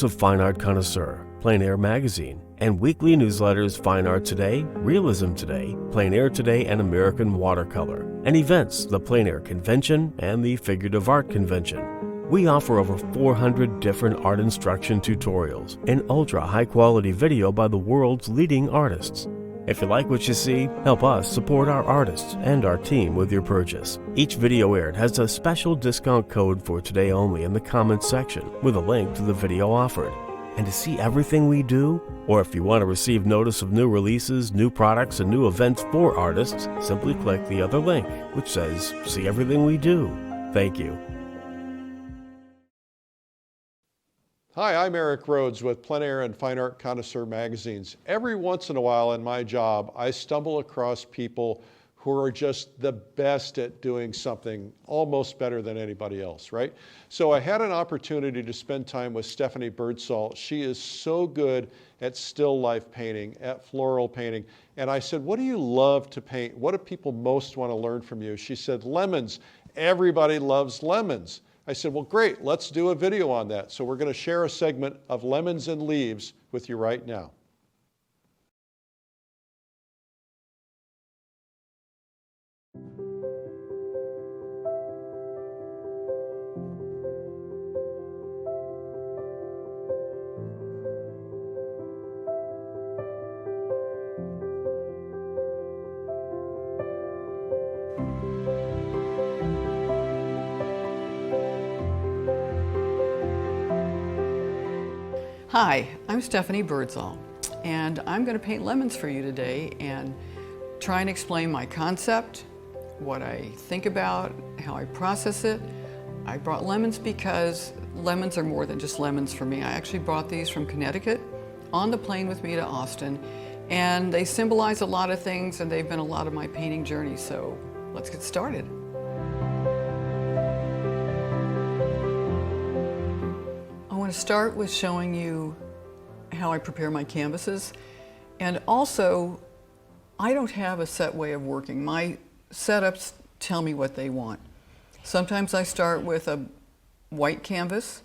of Fine Art Connoisseur, Plein Air Magazine, and weekly newsletters Fine Art Today, Realism Today, Plein Air Today, and American Watercolor, and events, the Plein Air Convention and the Figurative Art Convention. We offer over 400 different art instruction tutorials and ultra high-quality video by the world's leading artists. If you like what you see, help us support our artists and our team with your purchase. Each video aired has a special discount code for today only in the comments section with a link to the video offered. And to see everything we do, or if you want to receive notice of new releases, new products, and new events for artists, simply click the other link, which says, "See everything we do." Thank you. Hi, I'm Eric Rhodes with Plein Air and Fine Art Connoisseur magazines. Every once in a while in my job, I stumble across people who are just the best at doing something almost better than anybody else, right? So I had an opportunity to spend time with Stephanie Birdsall. She is so good at still life painting, at floral painting. And I said, what do you love to paint? What do people most want to learn from you? She said, lemons. Everybody loves lemons. I said, well, great, let's do a video on that. So we're going to share a segment of lemons and leaves with you right now. Hi, I'm Stephanie Birdsall, and I'm going to paint lemons for you today and try and explain my concept, what I think about, how I process it. I brought lemons because lemons are more than just lemons for me. I actually brought these from Connecticut on the plane with me to Austin, and they symbolize a lot of things, and they've been a lot of my painting journey, so let's get started. I want to start with showing you how I prepare my canvases, and also I don't have a set way of working. My setups tell me what they want. Sometimes I start with a white canvas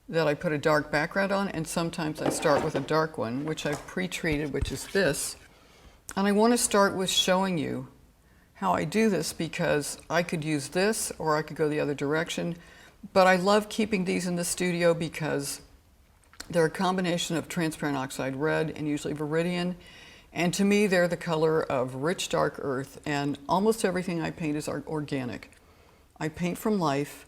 that I put a dark background on, and sometimes I start with a dark one, which I've pre-treated, which is this. And I want to start with showing you how I do this because I could use this or I could go the other direction. But I love keeping these in the studio because they're a combination of transparent oxide red and usually viridian. And to me, they're the color of rich, dark earth. And almost everything I paint is organic. I paint from life,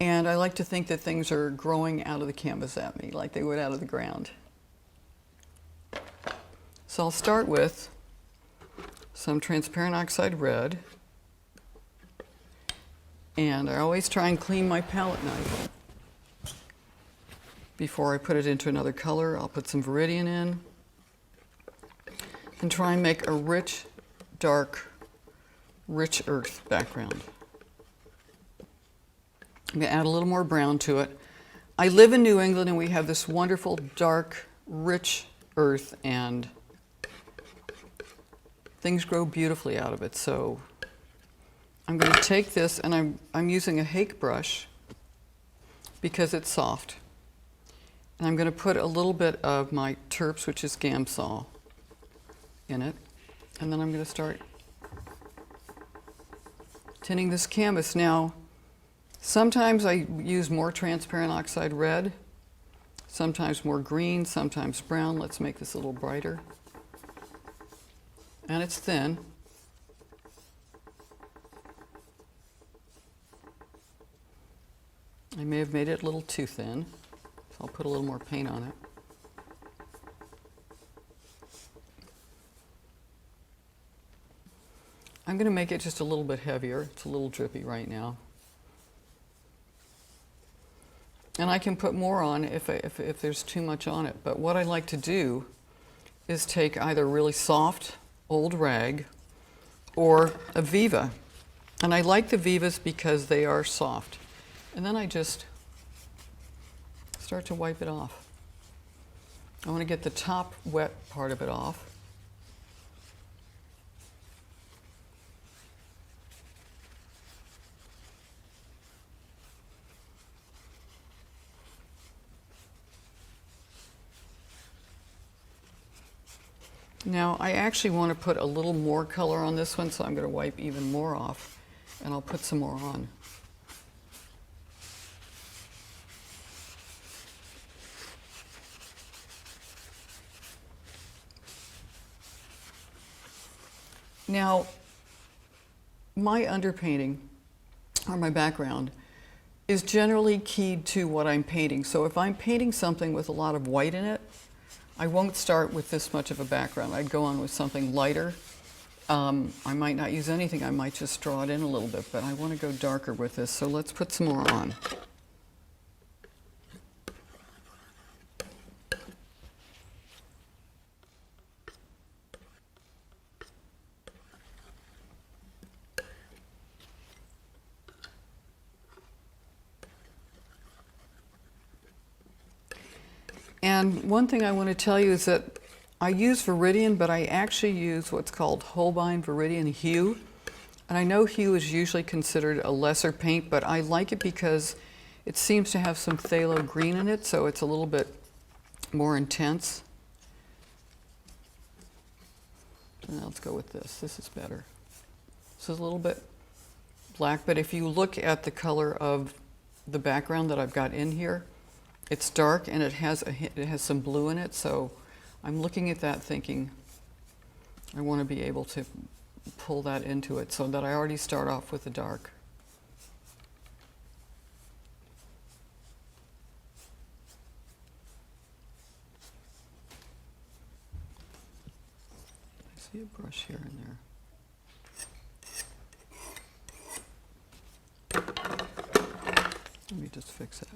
and I like to think that things are growing out of the canvas at me, like they would out of the ground. So I'll start with some transparent oxide red. And I always try and clean my palette knife before I put it into another color. I'll put some viridian in and try and make a rich, dark, rich earth background. I'm going to add a little more brown to it. I live in New England and we have this wonderful, dark, rich earth, and things grow beautifully out of it. So I'm going to take this, and I'm using a hake brush because it's soft. And I'm going to put a little bit of my terps, which is Gamsol, in it. And then I'm going to start tinting this canvas. Now, sometimes I use more transparent oxide red, sometimes more green, sometimes brown. Let's make this a little brighter. And it's thin. I may have made it a little too thin, so I'll put a little more paint on it. I'm going to make it just a little bit heavier. It's a little drippy right now. And I can put more on if there's too much on it. But what I like to do is take either really soft old rag or a Viva. And I like the Vivas because they are soft. And then I just start to wipe it off. I want to get the top wet part of it off. Now I actually want to put a little more color on this one, so I'm going to wipe even more off, and I'll put some more on. Now, my underpainting, or my background, is generally keyed to what I'm painting. So if I'm painting something with a lot of white in it, I won't start with this much of a background. I'd go on with something lighter. I might not use anything. I might just draw it in a little bit, but I want to go darker with this. So let's put some more on. And one thing I want to tell you is that I use Viridian, but I actually use what's called Holbein Viridian Hue. And I know hue is usually considered a lesser paint, but I like it because it seems to have some phthalo green in it, so it's a little bit more intense. Now let's go with this. This is better. This is a little bit black, but if you look at the color of the background that I've got in here, it's dark and it has some blue in it, so I'm looking at that thinking I want to be able to pull that into it so that I already start off with the dark. I see a brush here and there. Let me just fix it.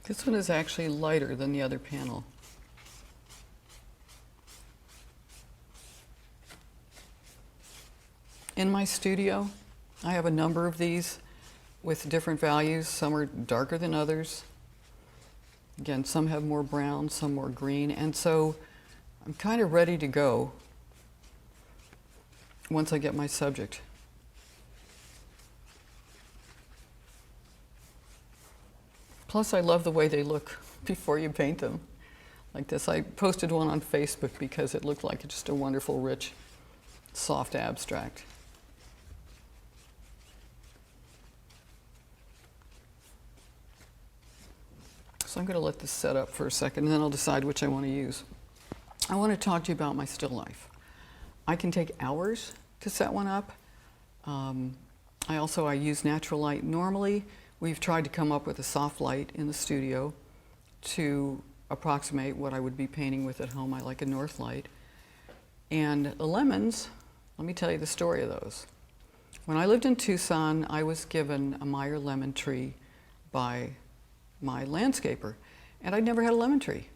This one is actually lighter than the other panel. In my studio, I have a number of these with different values. Some are darker than others. Again, some have more brown, some more green, and so I'm kind of ready to go once I get my subject. Plus, I love the way they look before you paint them. Like this, I posted one on Facebook because it looked like just a wonderful, rich, soft abstract. So I'm going to let this set up for a second, and then I'll decide which I want to use. I want to talk to you about my still life. I can take hours to set one up. I use natural light normally. We've tried to come up with a soft light in the studio to approximate what I would be painting with at home. I like a north light. And the lemons, let me tell you the story of those. When I lived in Tucson, I was given a Meyer lemon tree by my landscaper, and I'd never had a lemon tree.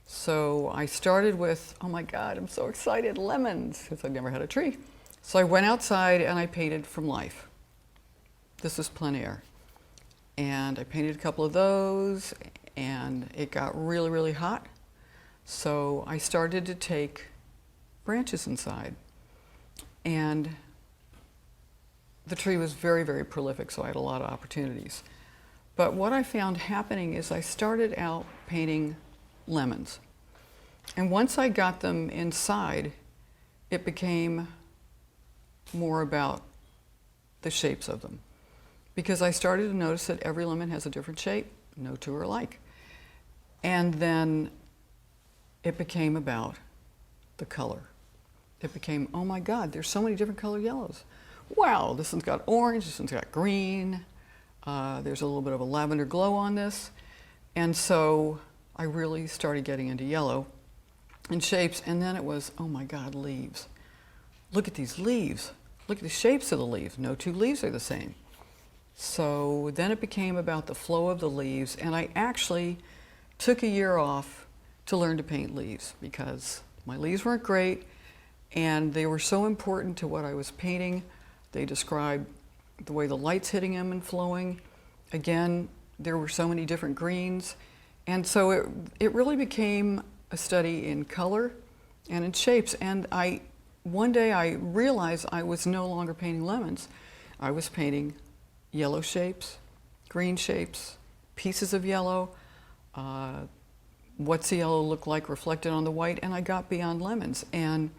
So I started with, oh my God, I'm so excited, lemons, because I'd never had a tree. So I went outside and I painted from life. This is Plein Air. And I painted a couple of those, and it got really, really hot. So I started to take branches inside. And the tree was very, very prolific, so I had a lot of opportunities. But what I found happening is I started out painting lemons. And once I got them inside, it became more about the shapes of them. Because I started to notice that every lemon has a different shape, no two are alike. And then it became about the color. It became, oh my God, there's so many different colored yellows. Wow, this one's got orange, this one's got green. There's a little bit of a lavender glow on this. And so I really started getting into yellow and shapes. And then it was, oh my God, leaves. Look at these leaves. Look at the shapes of the leaves. No two leaves are the same. So then it became about the flow of the leaves. And I actually took a year off to learn to paint leaves because my leaves weren't great and they were so important to what I was painting. They described the way the light's hitting them and flowing. Again, there were so many different greens. And so it really became a study in color and in shapes. And one day I realized I was no longer painting lemons. I was painting yellow shapes, green shapes, pieces of yellow, what's the yellow look like reflected on the white, and I got beyond lemons. And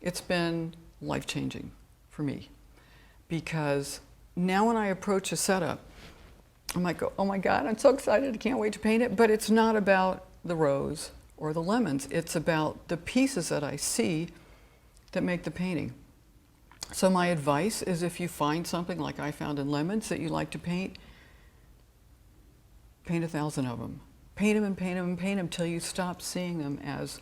it's been life-changing for me because now when I approach a setup, I might go, oh my God, I'm so excited, I can't wait to paint it. But it's not about the rose or the lemons. It's about the pieces that I see that make the painting. So my advice is if you find something like I found in lemons that you like to paint 1,000 of them. Paint them and paint them and paint them till you stop seeing them as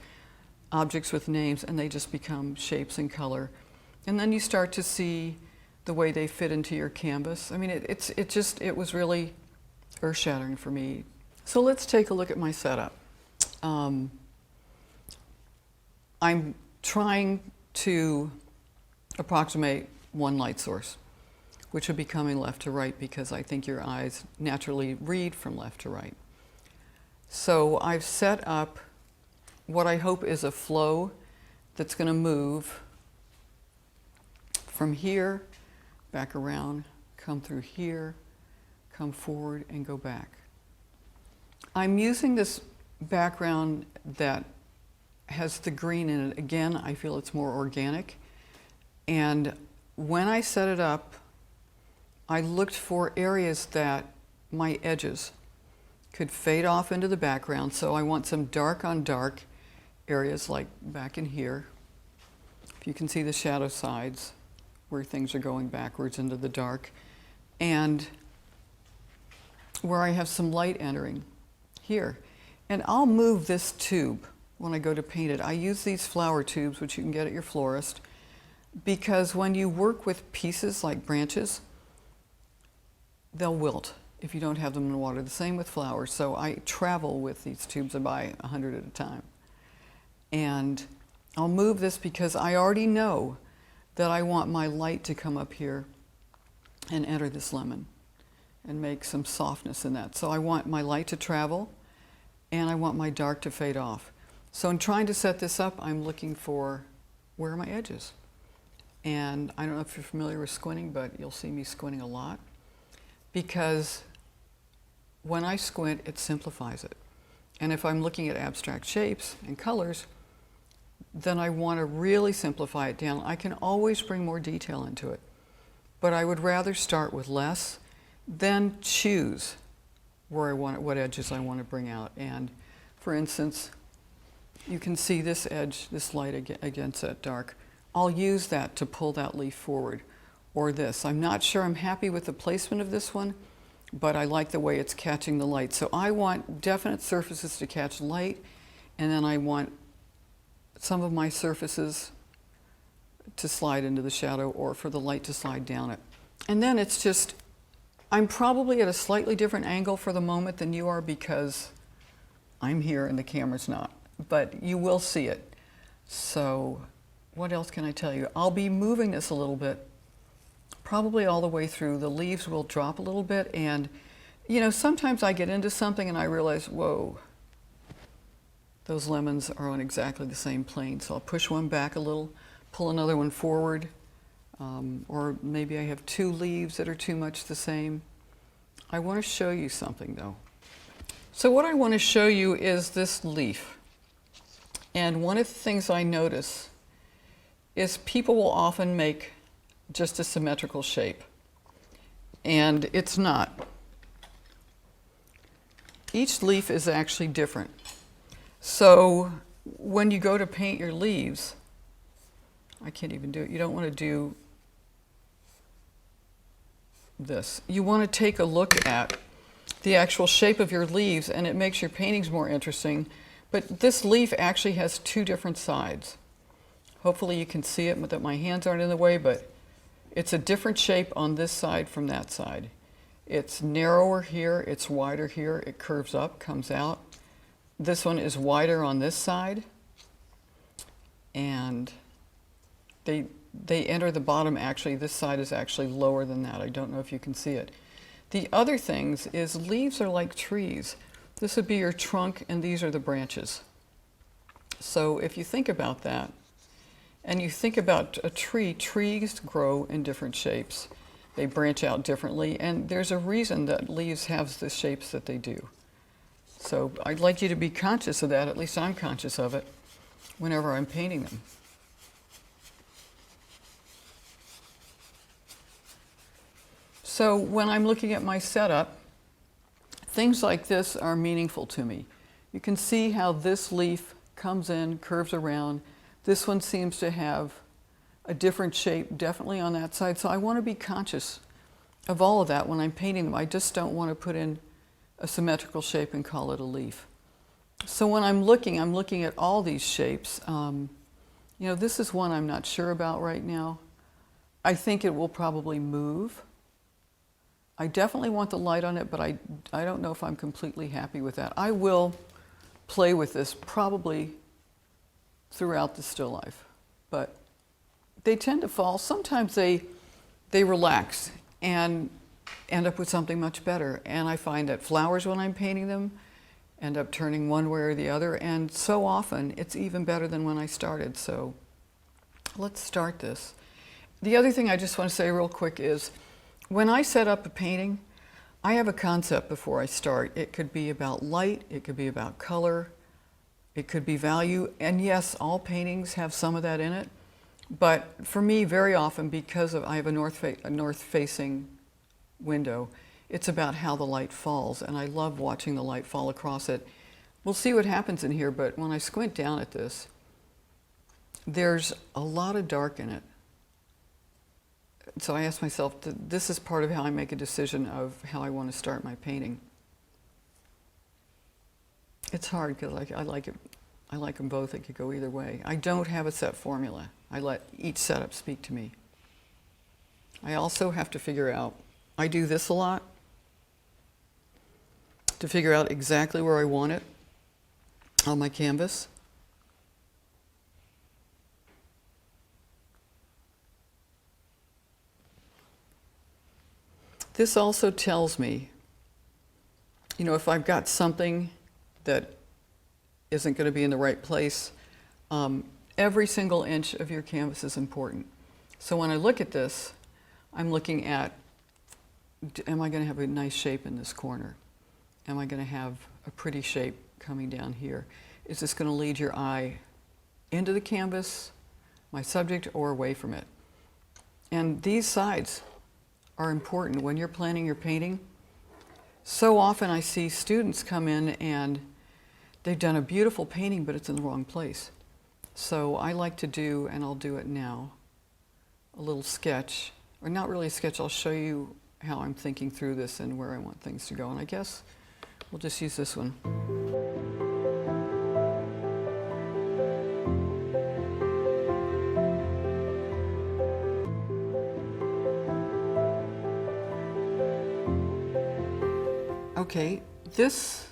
objects with names and they just become shapes and color. And then you start to see the way they fit into your canvas. I mean, it was really earth-shattering for me. So let's take a look at my setup. I'm trying to approximate one light source, which would be coming left to right because I think your eyes naturally read from left to right. So I've set up what I hope is a flow that's going to move from here, back around, come through here, come forward, and go back. I'm using this background that has the green in it. Again, I feel it's more organic. And when I set it up, I looked for areas that my edges could fade off into the background. So I want some dark on dark areas like back in here. If you can see the shadow sides where things are going backwards into the dark. And where I have some light entering here. And I'll move this tube when I go to paint it. I use these flower tubes, which you can get at your florist, because when you work with pieces like branches, they'll wilt if you don't have them in water. The same with flowers. So I travel with these tubes. I buy 100 at a time. And I'll move this because I already know that I want my light to come up here and enter this lemon and make some softness in that. So I want my light to travel and I want my dark to fade off. So in trying to set this up, I'm looking for where are my edges? And I don't know if you're familiar with squinting, but you'll see me squinting a lot because when I squint, it simplifies it. And if I'm looking at abstract shapes and colors, then I want to really simplify it down. I can always bring more detail into it, but I would rather start with less than choose where I want it, what edges I want to bring out. And for instance, you can see this edge, this light against that dark. I'll use that to pull that leaf forward, or this. I'm not sure I'm happy with the placement of this one, but I like the way it's catching the light. So I want definite surfaces to catch light, and then I want some of my surfaces to slide into the shadow or for the light to slide down it. And then it's just, I'm probably at a slightly different angle for the moment than you are because I'm here and the camera's not, but you will see it. So what else can I tell you? I'll be moving this a little bit, probably all the way through. The leaves will drop a little bit, and you know, sometimes I get into something and I realize, whoa, those lemons are on exactly the same plane. So I'll push one back a little, pull another one forward, or maybe I have two leaves that are too much the same. I want to show you something though. So what I want to show you is this leaf. And one of the things I notice is people will often make just a symmetrical shape. And it's not. each leaf is actually different. So when you go to paint your leaves, I can't even do it. You don't want to do this. You want to take a look at the actual shape of your leaves, and it makes your paintings more interesting. But this leaf actually has two different sides. Hopefully you can see it, but that my hands aren't in the way, but it's a different shape on this side from that side. It's narrower here, it's wider here, it curves up, comes out. This one is wider on this side, and they enter the bottom. Actually, this side is actually lower than that. I don't know if you can see it. The other things is leaves are like trees. This would be your trunk, and these are the branches. So if you think about that, and you think about a tree, trees grow in different shapes. They branch out differently, and there's a reason that leaves have the shapes that they do. So I'd like you to be conscious of that, at least I'm conscious of it, whenever I'm painting them. So when I'm looking at my setup, things like this are meaningful to me. You can see how this leaf comes in, curves around. This one seems to have a different shape, definitely on that side. So I want to be conscious of all of that when I'm painting them. I just don't want to put in a symmetrical shape and call it a leaf. So when I'm looking at all these shapes. You know, this is one I'm not sure about right now. I think it will probably move. I definitely want the light on it, but I don't know if I'm completely happy with that. I will play with this probably throughout the still life, but they tend to fall. Sometimes they relax and end up with something much better. And I find that flowers, when I'm painting them, end up turning one way or the other. And so often it's even better than when I started. So let's start this. The other thing I just want to say real quick is when I set up a painting, I have a concept before I start. It could be about light, it could be about color, it could be value, and yes, all paintings have some of that in it. But for me, very often, because I have a north-facing window, it's about how the light falls, and I love watching the light fall across it. We'll see what happens in here, but when I squint down at this, there's a lot of dark in it. So I asked myself, this is part of how I make a decision of how I want to start my painting. It's hard because I like it. I like them both. It could go either way. I don't have a set formula. I let each setup speak to me. I also have to figure out, I do this a lot, to figure out exactly where I want it on my canvas. This also tells me, you know, if I've got something that isn't going to be in the right place, every single inch of your canvas is important. So when I look at this, I'm looking at, am I going to have a nice shape in this corner? Am I going to have a pretty shape coming down here? Is this going to lead your eye into the canvas, my subject, or away from it? And these sides are important when you're planning your painting. So often I see students come in and they've done a beautiful painting, but it's in the wrong place. So I like to do, and I'll do it now, a little sketch, or not really a sketch. I'll show you how I'm thinking through this and where I want things to go. And I guess we'll just use this one. Okay, this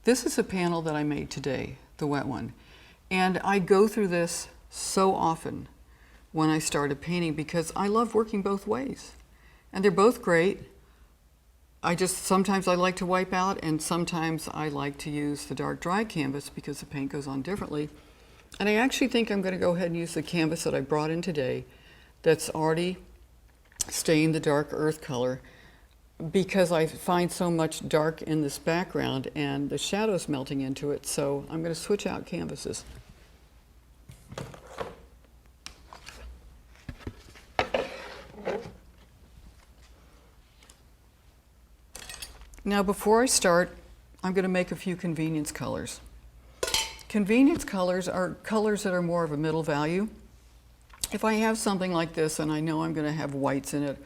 is a panel that I made today, the wet one. And I go through this so often when I start a painting because I love working both ways. And they're both great. Sometimes I like to wipe out, and sometimes I like to use the dark dry canvas because the paint goes on differently. And I actually think I'm going to go ahead and use the canvas that I brought in today that's already stained the dark earth color, because I find so much dark in this background and the shadows melting into it. So I'm going to switch out canvases. Now before I start, I'm going to make a few convenience colors. Convenience colors are colors that are more of a middle value. If I have something like this and I know I'm going to have whites in it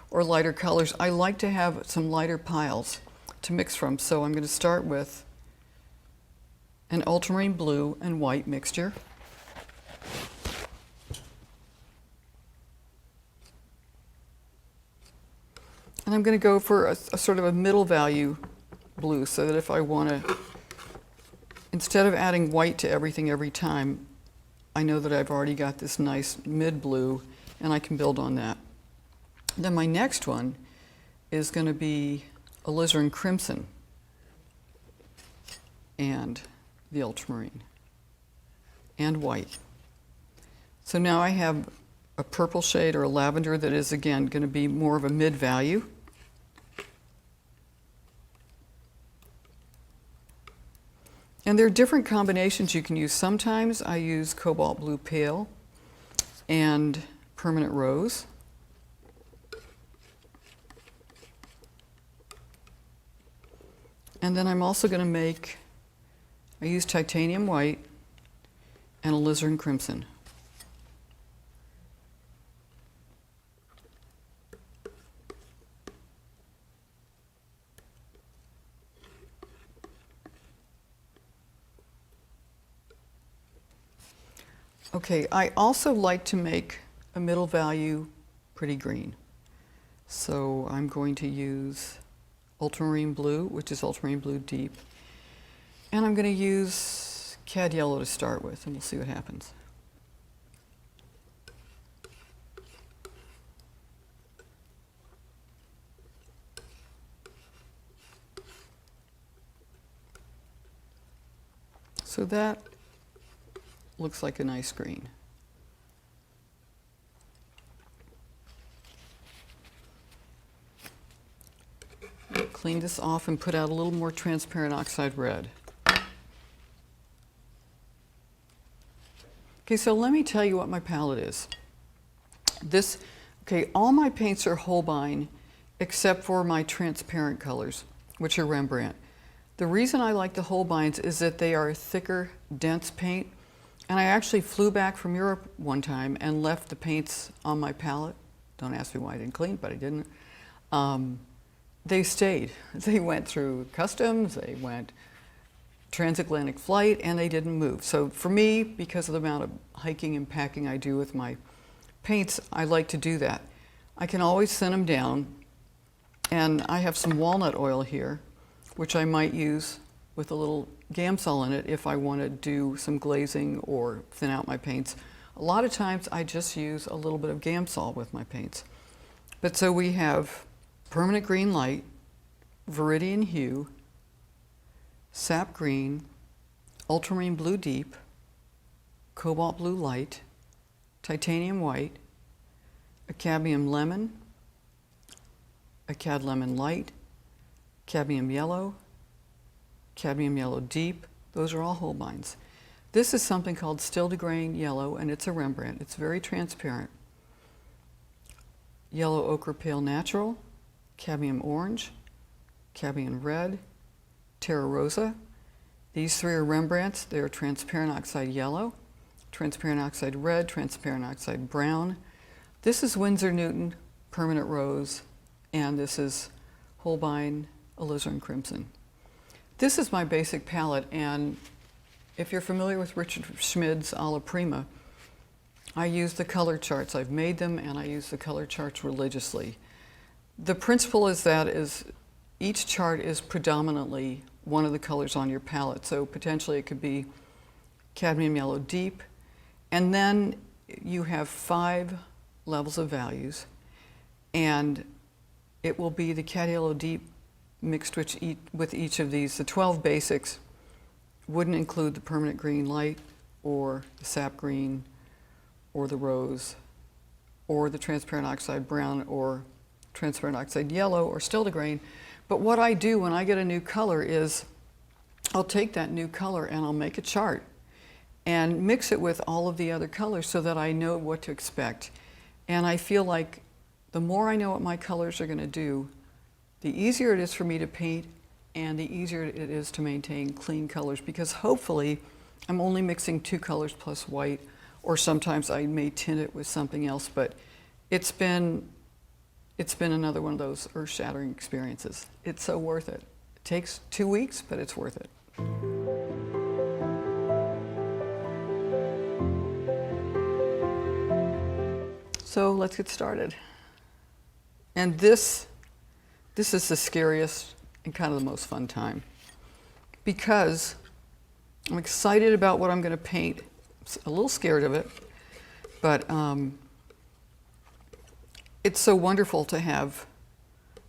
or lighter colors, I like to have some lighter piles to mix from. So I'm going to start with an ultramarine blue and white mixture. And I'm going to go for a sort of a middle value blue, so that if I want to, instead of adding white to everything every time, I know that I've already got this nice mid blue and I can build on that. Then my next one is going to be alizarin crimson and the ultramarine and white. So now I have a purple shade or a lavender that is again going to be more of a mid value. And there are different combinations you can use. Sometimes I use cobalt blue pale and permanent rose. And then I'm also going to make, I use titanium white and alizarin crimson. Okay, I also like to make a middle value pretty green. So I'm going to use ultramarine blue, which is ultramarine blue deep. And I'm going to use cad yellow to start with, and we'll see what happens. So that looks like a nice green. Clean this off and put out a little more transparent oxide red. Okay, so let me tell you what my palette is. All my paints are Holbein except for my transparent colors, which are Rembrandt. The reason I like the Holbeins is that they are a thicker, dense paint. And I actually flew back from Europe one time and left the paints on my palette. Don't ask me why I didn't clean, but I didn't. They stayed. They went through customs, they went transatlantic flight, and they didn't move. So for me, because of the amount of hiking and packing I do with my paints, I like to do that. I can always thin them down, and I have some walnut oil here, which I might use with a little Gamsol in it if I want to do some glazing or thin out my paints. A lot of times I just use a little bit of Gamsol with my paints. But so we have permanent green light, viridian hue, sap green, ultramarine blue deep, cobalt blue light, titanium white, a cadmium lemon, a cad lemon light, cadmium yellow deep. Those are all Holbeins. This is something called Still de Grain yellow, and it's a Rembrandt. It's very transparent. Yellow ochre pale natural, cadmium orange, cadmium red, terra rosa. These three are Rembrandts. They are transparent oxide yellow, transparent oxide red, transparent oxide brown. This is Winsor Newton permanent rose, and this is Holbein alizarin crimson. This is my basic palette, and if you're familiar with Richard Schmid's Alla Prima, I use the color charts. I've made them, and I use the color charts religiously. The principle is that each chart is predominantly one of the colors on your palette. So potentially it could be cadmium yellow deep, and then you have 5 levels of values, and it will be the cad yellow deep mixed with each of these. The 12 basics wouldn't include the permanent green light or the sap green or the rose or the transparent oxide brown or transparent oxide yellow or Still de Grain. But what I do when I get a new color is I'll take that new color and I'll make a chart and mix it with all of the other colors so that I know what to expect. And I feel like the more I know what my colors are going to do, the easier it is for me to paint and the easier it is to maintain clean colors, because hopefully I'm only mixing 2 colors plus white, or sometimes I may tint it with something else, but it's been another one of those earth-shattering experiences. It's so worth it. It takes 2 weeks, but it's worth it. So let's get started. And this is the scariest and kind of the most fun time, because I'm excited about what I'm going to paint. I'm a little scared of it, but it's so wonderful to have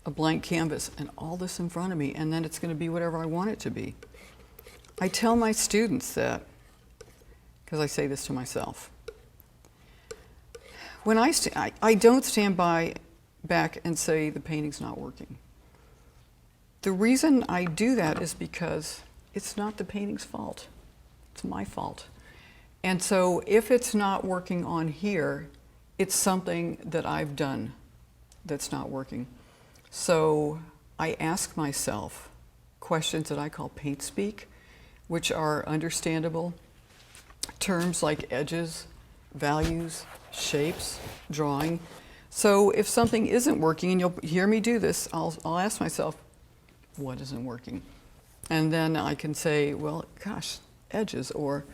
a blank canvas and all this in front of me, and then it's going to be whatever I want it to be. I tell my students that, because I say this to myself. When I don't stand back and say the painting's not working. The reason I do that is because it's not the painting's fault. It's my fault. And so if it's not working on here, it's something that I've done that's not working. So I ask myself questions that I call paint speak, which are understandable terms like edges, values, shapes, drawing. So if something isn't working, and you'll hear me do this, I'll ask myself, what isn't working? And then I can say, well, gosh, edges, or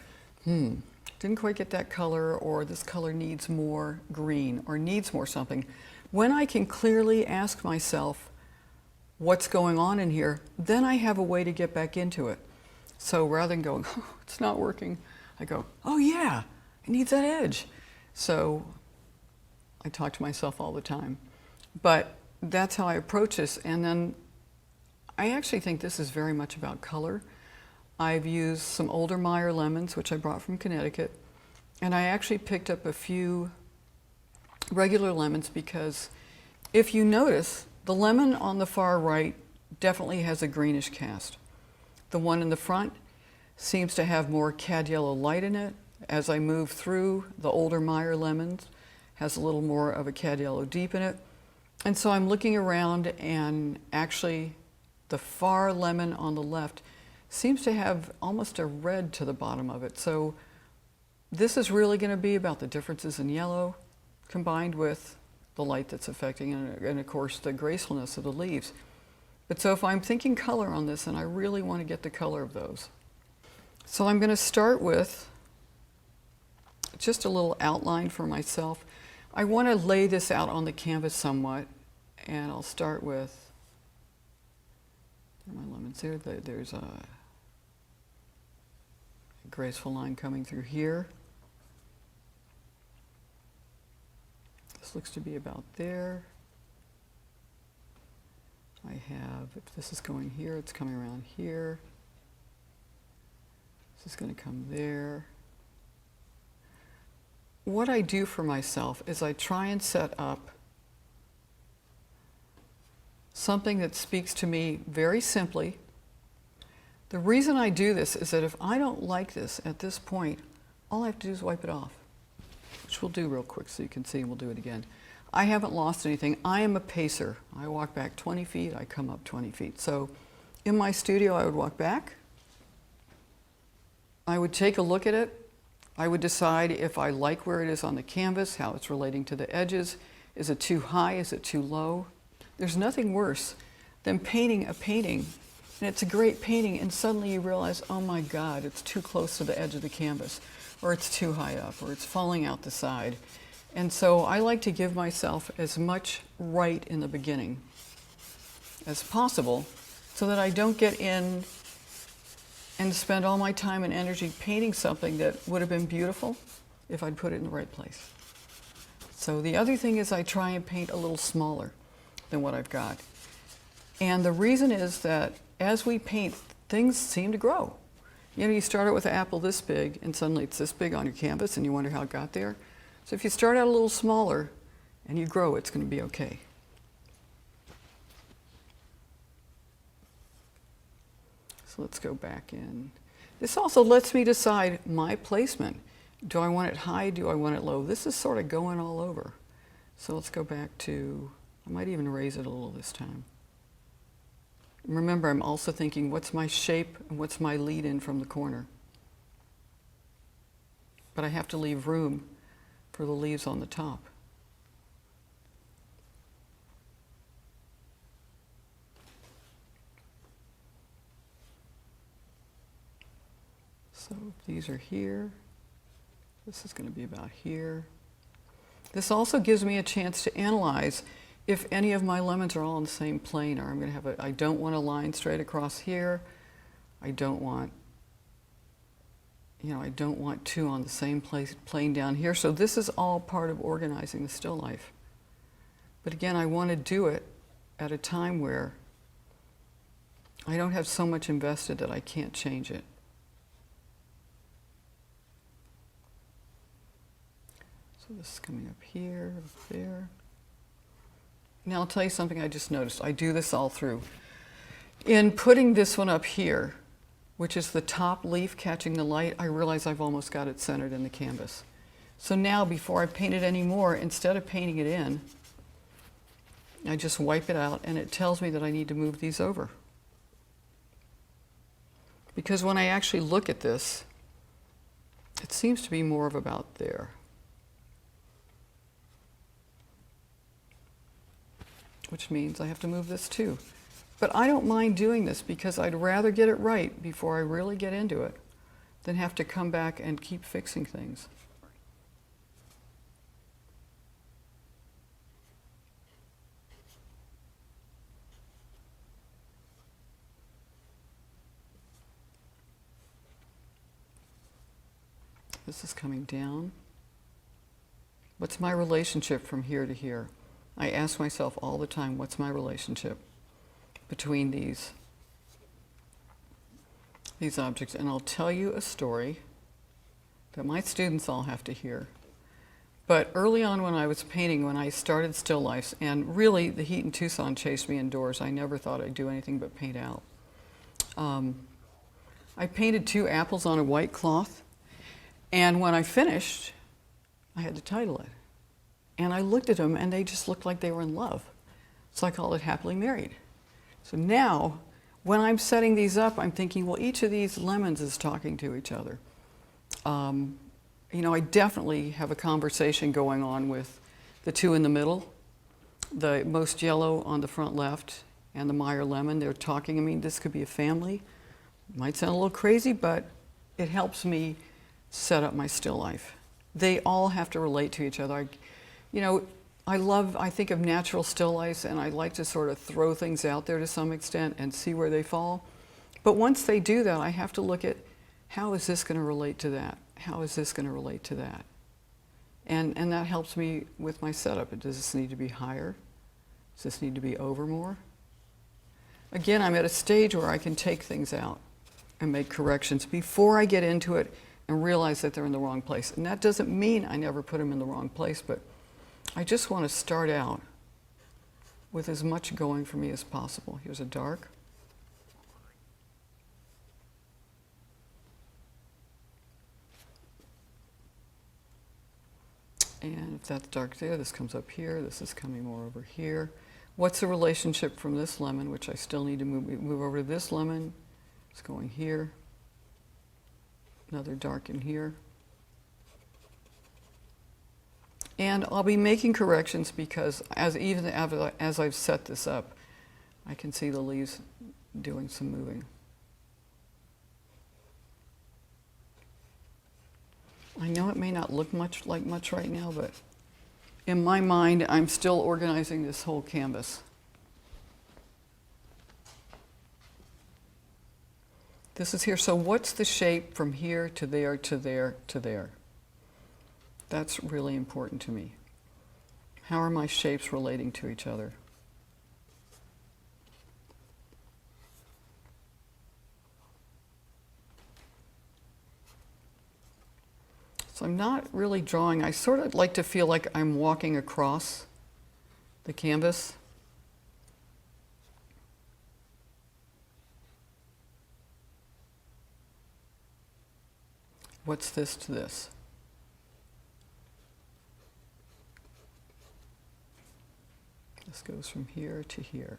didn't quite get that color, or this color needs more green, or needs more something. When I can clearly ask myself what's going on in here, then I have a way to get back into it. So rather than going, oh, it's not working, I go, oh yeah, it needs that edge. So I talk to myself all the time. But that's how I approach this. And then I actually think this is very much about color. I've used some older Meyer lemons, which I brought from Connecticut, and I actually picked up a few regular lemons, because if you notice, the lemon on the far right definitely has a greenish cast. The one in the front seems to have more cad yellow light in it. As I move through, the older Meyer lemons has a little more of a cad yellow deep in it. And so I'm looking around, and actually the far lemon on the left seems to have almost a red to the bottom of it. So this is really going to be about the differences in yellow combined with the light that's affecting it, and of course the gracefulness of the leaves. But so if I'm thinking color on this, and I really want to get the color of those. So I'm going to start with just a little outline for myself. I want to lay this out on the canvas somewhat, and I'll start with my lemons there. There's a graceful line coming through here. This looks to be about there. I have, if this is going here, it's coming around here. This is going to come there. What I do for myself is I try and set up something that speaks to me very simply. The reason I do this is that if I don't like this at this point, all I have to do is wipe it off, which we'll do real quick so you can see, and we'll do it again. I haven't lost anything. I am a pacer. I walk back 20 feet, I come up 20 feet. So in my studio, I would walk back. I would take a look at it. I would decide if I like where it is on the canvas, how it's relating to the edges. Is it too high? Is it too low? There's nothing worse than painting a painting, and it's a great painting, and suddenly you realize, oh my God, it's too close to the edge of the canvas, or it's too high up, or it's falling out the side. And so I like to give myself as much right in the beginning as possible, so that I don't get in and spend all my time and energy painting something that would have been beautiful if I'd put it in the right place. So the other thing is I try and paint a little smaller than what I've got. And the reason is that as we paint, things seem to grow. You know, you start out with an apple this big, and suddenly it's this big on your canvas, and you wonder how it got there. So if you start out a little smaller and you grow, it's going to be okay. So let's go back in. This also lets me decide my placement. Do I want it high? Do I want it low? This is sort of going all over. So let's go back to, I might even raise it a little this time. Remember, I'm also thinking, what's my shape and what's my lead in from the corner? But I have to leave room for the leaves on the top. So these are here. This is going to be about here. This also gives me a chance to analyze if any of my lemons are all on the same plane, or I'm going to have I don't want a line straight across here. I don't want, I don't want two on the same plane down here. So this is all part of organizing the still life. But again, I want to do it at a time where I don't have so much invested that I can't change it. So this is coming up here, up there. Now I'll tell you something I just noticed. I do this all through. In putting this one up here, which is the top leaf catching the light, I realize I've almost got it centered in the canvas. So now, before I paint it anymore, instead of painting it in, I just wipe it out, and it tells me that I need to move these over. Because when I actually look at this, it seems to be more of about there. Which means I have to move this too. But I don't mind doing this because I'd rather get it right before I really get into it than have to come back and keep fixing things. This is coming down. What's my relationship from here to here? I ask myself all the time, what's my relationship between these objects? And I'll tell you a story that my students all have to hear. But early on when I was painting, when I started still lifes, and really the heat in Tucson chased me indoors, I never thought I'd do anything but paint out. I painted 2 apples on a white cloth, and when I finished, I had to title it. And I looked at them, and they just looked like they were in love. So I called it Happily Married. So now, when I'm setting these up, I'm thinking, well, each of these lemons is talking to each other. I definitely have a conversation going on with the 2 in the middle, the most yellow on the front left, and the Meyer lemon. They're talking. I mean, this could be a family. Might sound a little crazy, but it helps me set up my still life. They all have to relate to each other. I think of natural still lifes, and I like to sort of throw things out there to some extent and see where they fall. But once they do that, I have to look at, how is this going to relate to that? How is this going to relate to that? And that helps me with my setup. Does this need to be higher? Does this need to be over more? Again, I'm at a stage where I can take things out and make corrections before I get into it and realize that they're in the wrong place. And that doesn't mean I never put them in the wrong place, but I just want to start out with as much going for me as possible. Here's a dark. And if that's dark there, this comes up here. This is coming more over here. What's the relationship from this lemon, which I still need to move over to this lemon? It's going here. Another dark in here. And I'll be making corrections because as I've set this up, I can see the leaves doing some moving. I know it may not look like much right now, but in my mind, I'm still organizing this whole canvas. This is here. So what's the shape from here to there to there to there? That's really important to me. How are my shapes relating to each other? So I'm not really drawing. I sort of like to feel like I'm walking across the canvas. What's this to this? This goes from here to here.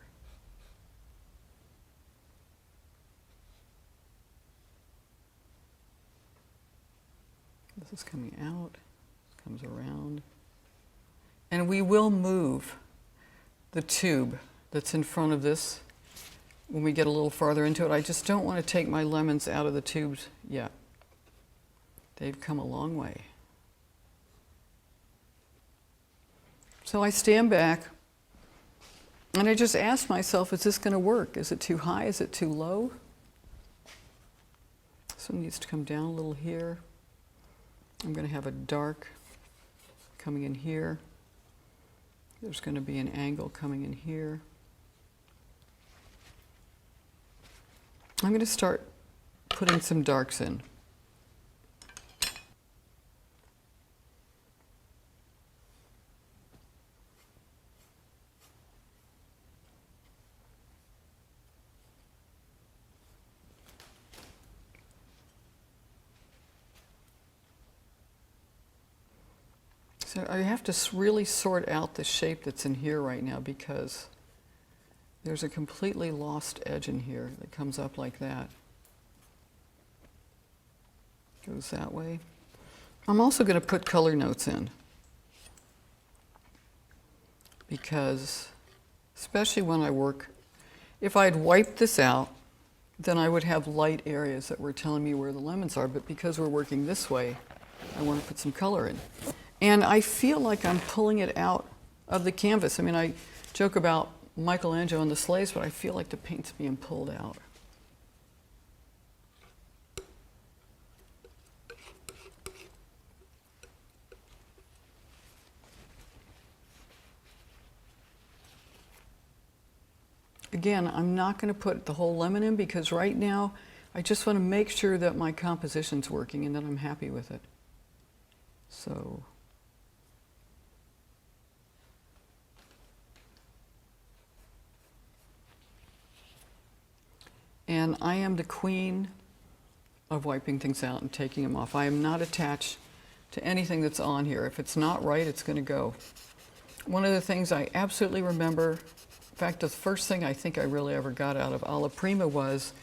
This is coming out, comes around. And we will move the tube that's in front of this when we get a little farther into it. I just don't want to take my lemons out of the tubes yet. They've come a long way. So I stand back and I just ask myself, is this going to work? Is it too high? Is it too low? So it needs to come down a little here. I'm going to have a dark coming in here. There's going to be an angle coming in here. I'm going to start putting some darks in. So I have to really sort out the shape that's in here right now because there's a completely lost edge in here that comes up like that. Goes that way. I'm also going to put color notes in because, especially when I work, if I had wiped this out, then I would have light areas that were telling me where the lemons are, but because we're working this way, I want to put some color in. And I feel like I'm pulling it out of the canvas. I mean, I joke about Michelangelo and the slaves, but I feel like the paint's being pulled out. Again, I'm not going to put the whole lemon in because right now I just want to make sure that my composition's working and that I'm happy with it. So and I am the queen of wiping things out and taking them off. I am not attached to anything that's on here. If it's not right, it's going to go. One of the things I absolutely remember, in fact, the first thing I think I really ever got out of Alla Prima was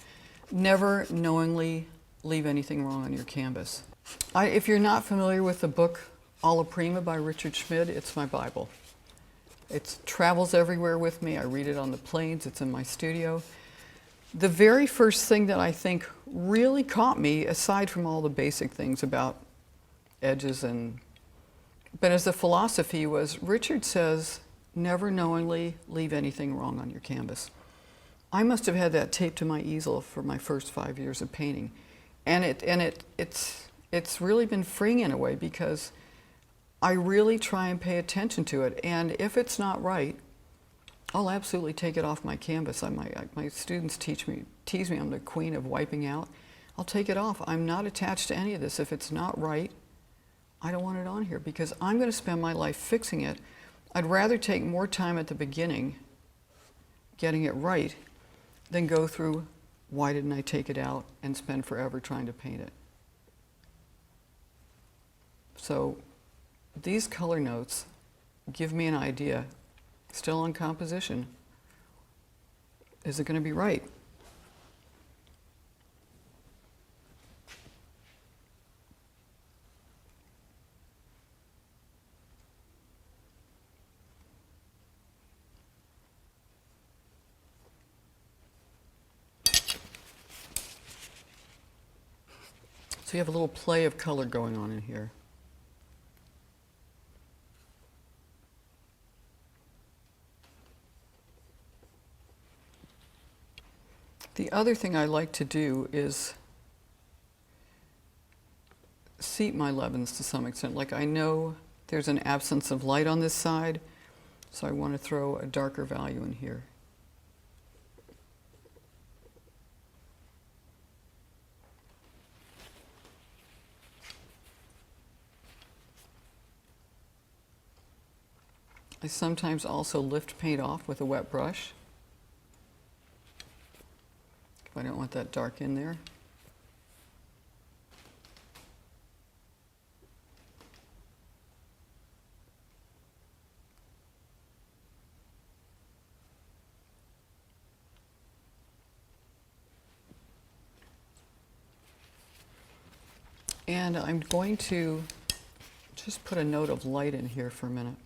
never knowingly leave anything wrong on your canvas. If you're not familiar with the book Alla Prima by Richard Schmid, it's my Bible. It travels everywhere with me. I read it on the planes. It's in my studio. The very first thing that I think really caught me, aside from all the basic things about edges but as a philosophy was, Richard says, never knowingly leave anything wrong on your canvas. I must have had that taped to my easel for my first 5 years of painting. And it's really been freeing in a way because I really try and pay attention to it. And if it's not right, I'll absolutely take it off my canvas. My students tease me I'm the queen of wiping out. I'll take it off. I'm not attached to any of this. If it's not right, I don't want it on here because I'm going to spend my life fixing it. I'd rather take more time at the beginning getting it right than go through why didn't I take it out and spend forever trying to paint it. So these color notes give me an idea. Still on composition. Is it going to be right? So you have a little play of color going on in here. The other thing I like to do is seat my lemons to some extent. Like I know there's an absence of light on this side, so I want to throw a darker value in here. I sometimes also lift paint off with a wet brush. I don't want that dark in there. And I'm going to just put a note of light in here for a minute.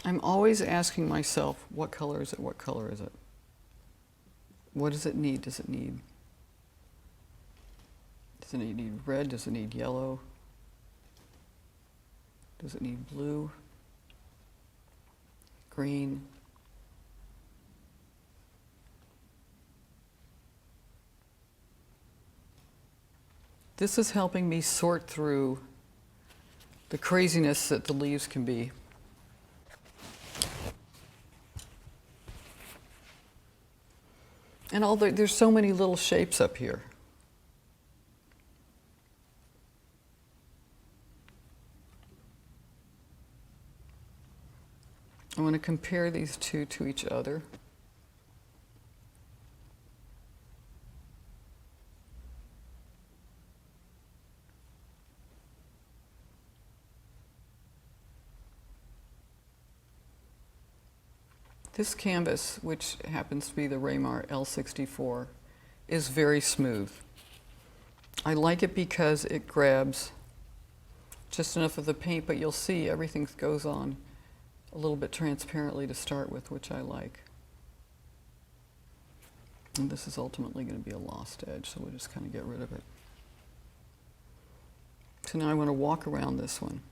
I'm always asking myself, what color is it? What color is it? What does it need? Does it need red? Does it need yellow? Does it need blue? Green? This is helping me sort through the craziness that the leaves can be. And there's so many little shapes up here. I want to compare these two to each other. This canvas, which happens to be the Raymar L64, is very smooth. I like it because it grabs just enough of the paint, but you'll see everything goes on a little bit transparently to start with, which I like. And this is ultimately going to be a lost edge, so we'll just kind of get rid of it. So now I want to walk around this one.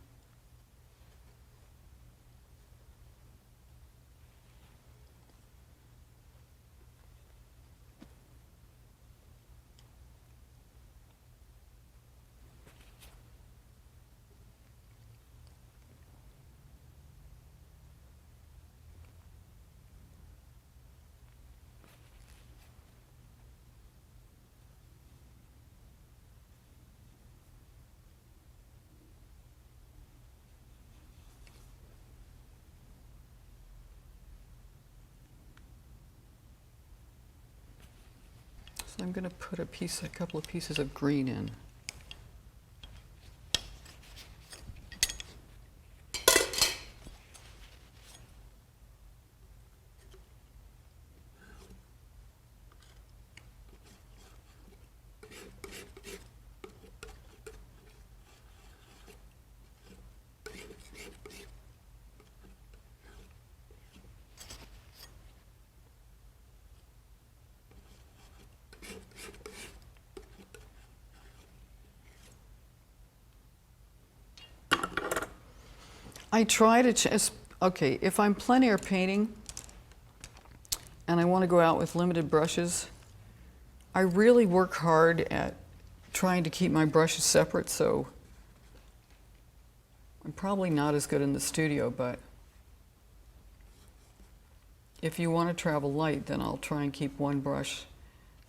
So I'm going to put a couple of pieces of green in. I try to, okay, if I'm plein air painting and I want to go out with limited brushes, I really work hard at trying to keep my brushes separate, so I'm probably not as good in the studio, but if you want to travel light, then I'll try and keep one brush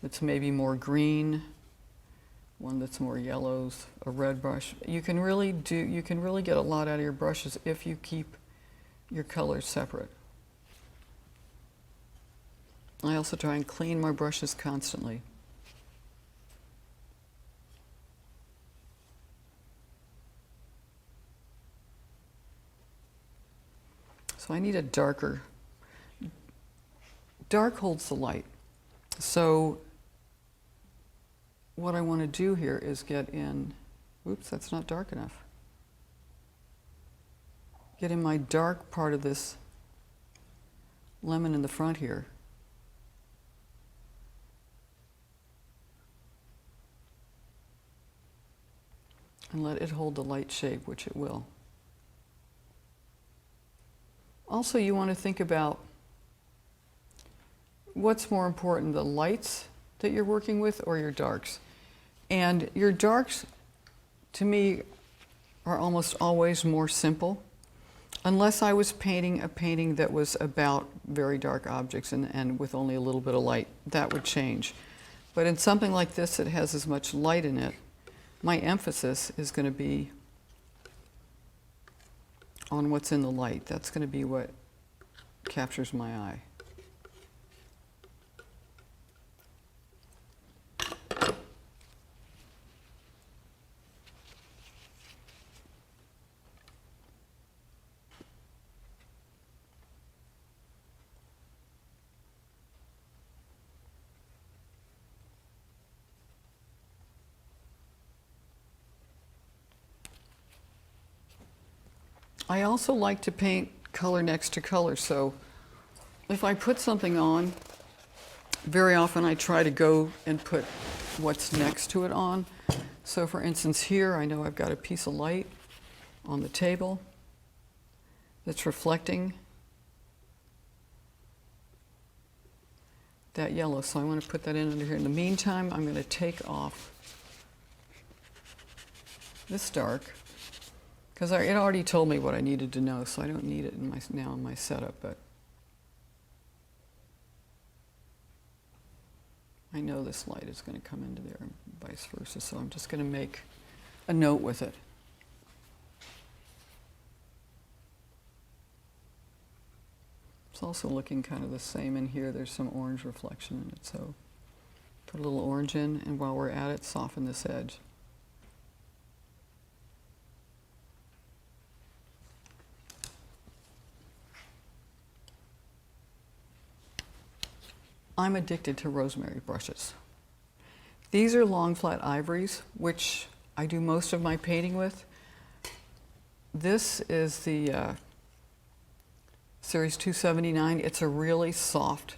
that's maybe more green, one that's more yellows, a red brush. You can really get a lot out of your brushes if you keep your colors separate. I also try and clean my brushes constantly. So I need a darker. Dark holds the light. So what I want to do here is get in, oops, that's not dark enough. Get in my dark part of this lemon in the front here. And let it hold the light shape, which it will. Also, you want to think about what's more important, the lights that you're working with or your darks. And your darks, to me, are almost always more simple, unless I was painting a painting that was about very dark objects and with only a little bit of light. That would change. But in something like this that has as much light in it, my emphasis is going to be on what's in the light. That's going to be what captures my eye. I also like to paint color next to color, so if I put something on, very often I try to go and put what's next to it on. So for instance here, I know I've got a piece of light on the table that's reflecting that yellow, so I want to put that in under here. In the meantime, I'm going to take off this dark, because it already told me what I needed to know, so I don't need it now in my setup, but I know this light is going to come into there and vice versa, so I'm just going to make a note with it. It's also looking kind of the same in here. There's some orange reflection in it, so put a little orange in, and while we're at it, soften this edge. I'm addicted to rosemary brushes. These are long flat ivories, which I do most of my painting with. This is the Series 279. It's a really soft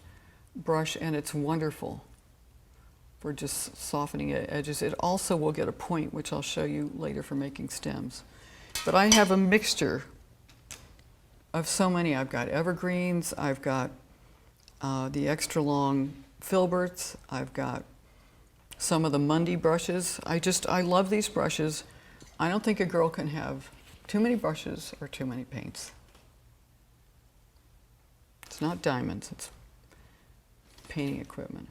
brush, and it's wonderful for just softening edges. It also will get a point, which I'll show you later for making stems. But I have a mixture of so many. I've got evergreens, I've got the extra long filberts, I've got some of the Mundy brushes. I love these brushes. I don't think a girl can have too many brushes or too many paints. It's not diamonds, it's painting equipment.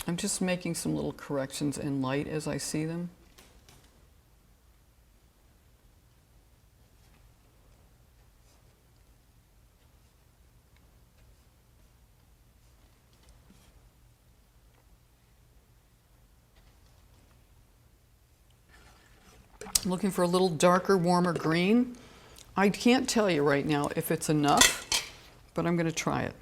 I'm just making some little corrections in light as I see them. I'm looking for a little darker, warmer green. I can't tell you right now if it's enough, but I'm going to try it.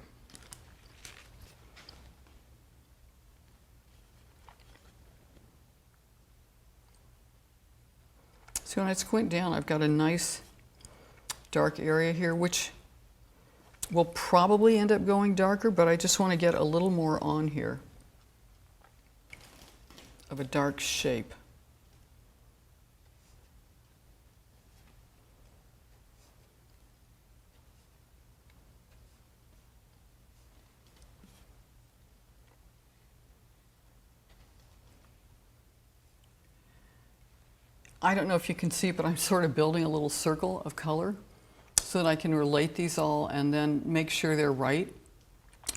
So when I squint down, I've got a nice dark area here, which will probably end up going darker, but I just want to get a little more on here of a dark shape. I don't know if you can see it, but I'm sort of building a little circle of color so that I can relate these all and then make sure they're right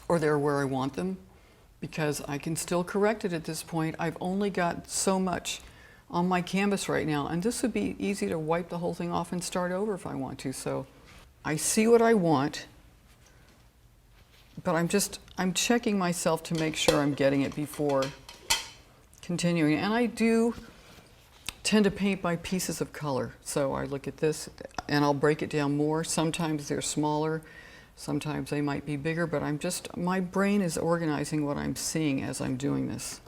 or they're where I want them, because I can still correct it at this point. I've only got so much on my canvas right now, and this would be easy to wipe the whole thing off and start over if I want to. So I see what I want, but I'm checking myself to make sure I'm getting it before continuing. And I do tend to paint by pieces of color. So I look at this and I'll break it down more. Sometimes they're smaller, sometimes they might be bigger, but my brain is organizing what I'm seeing as I'm doing this.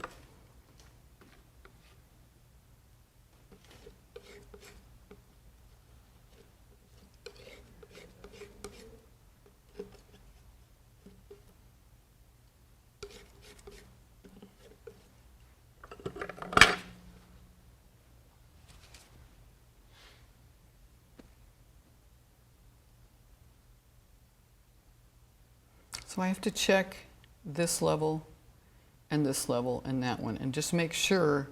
So I have to check this level and this level and that one and just make sure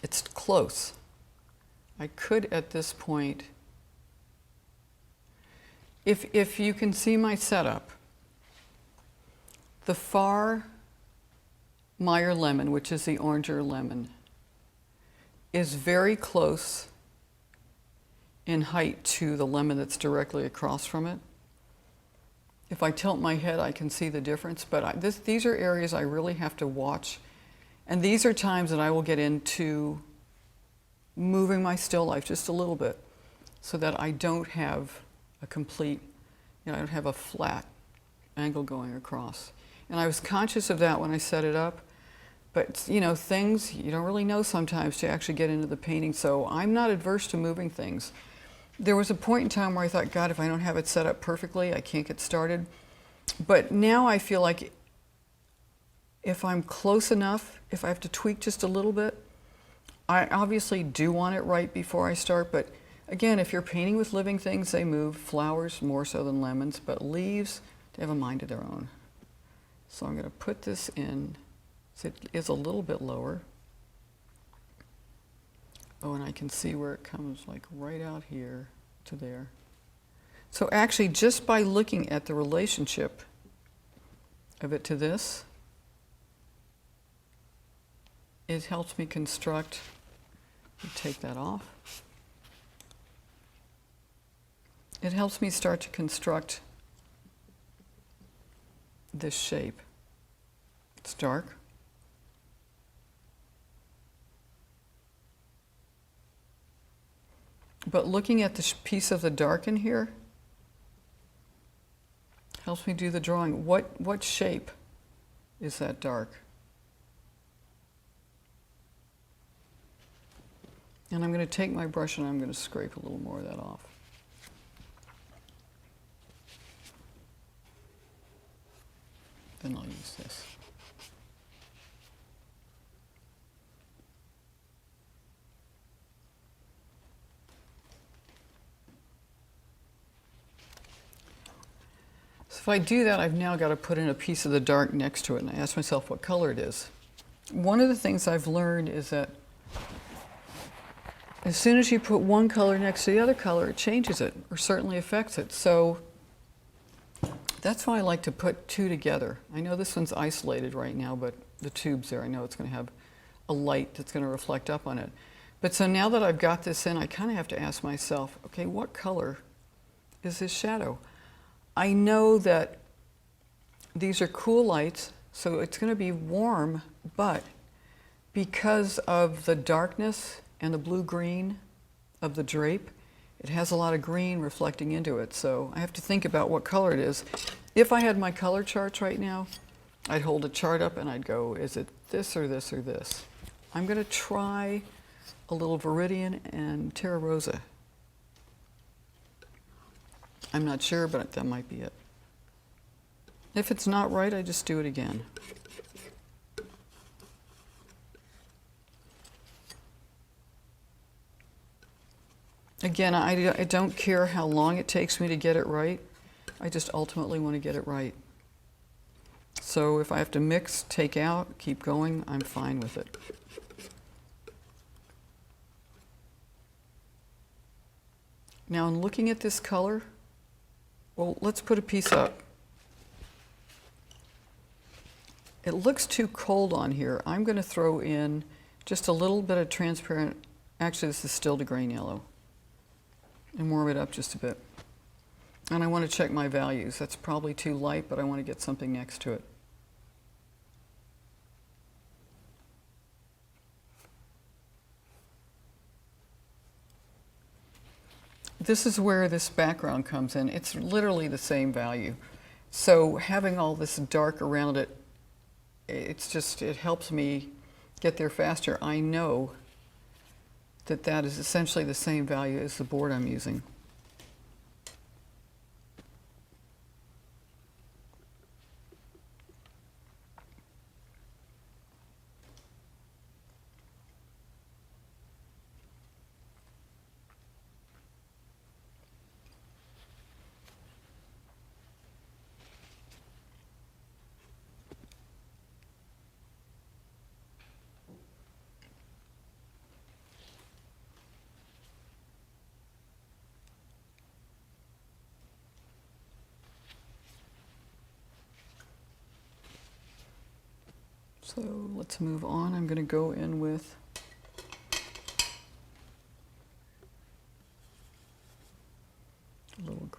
it's close. I could at this point, if you can see my setup, the far Meyer lemon, which is the oranger lemon, is very close in height to the lemon that's directly across from it. If I tilt my head, I can see the difference, but these are areas I really have to watch. And these are times that I will get into moving my still life just a little bit so that I don't have a complete, I don't have a flat angle going across. And I was conscious of that when I set it up, but things you don't really know sometimes to actually get into the painting, so I'm not adverse to moving things. There was a point in time where I thought, God, if I don't have it set up perfectly, I can't get started. But now I feel like if I'm close enough, if I have to tweak just a little bit, I obviously do want it right before I start, but again, if you're painting with living things, they move. Flowers more so than lemons, but leaves, they have a mind of their own. So I'm going to put this in, so it is a little bit lower. Oh, and I can see where it comes like right out here to there. So actually, just by looking at the relationship of it to this, it helps me construct, take that off. It helps me start to construct this shape. It's dark. But looking at this piece of the dark in here helps me do the drawing. What shape is that dark? And I'm going to take my brush and I'm going to scrape a little more of that off. Then I'll use this. So if I do that, I've now got to put in a piece of the dark next to it, and I ask myself what color it is. One of the things I've learned is that as soon as you put one color next to the other color, it changes it, or certainly affects it. So that's why I like to put two together. I know this one's isolated right now, but the tube's there. I know it's going to have a light that's going to reflect up on it. But so now that I've got this in, I kind of have to ask myself, okay, what color is this shadow? I know that these are cool lights, so it's going to be warm, but because of the darkness and the blue-green of the drape, it has a lot of green reflecting into it. So I have to think about what color it is. If I had my color charts right now, I'd hold a chart up and I'd go, is it this or this or this? I'm going to try a little Viridian and Terra Rosa. I'm not sure, but that might be it. If it's not right, I just do it again. Again, I don't care how long it takes me to get it right. I just ultimately want to get it right. So if I have to mix, take out, keep going, I'm fine with it. Now, in looking at this color, well, let's put a piece up. It looks too cold on here. I'm going to throw in just a little bit of transparent, actually this is still the grain yellow, and warm it up just a bit. And I want to check my values. That's probably too light, but I want to get something next to it. This is where this background comes in. It's literally the same value. So having all this dark around it, it helps me get there faster. I know that that is essentially the same value as the board I'm using. So let's move on. I'm going to go in with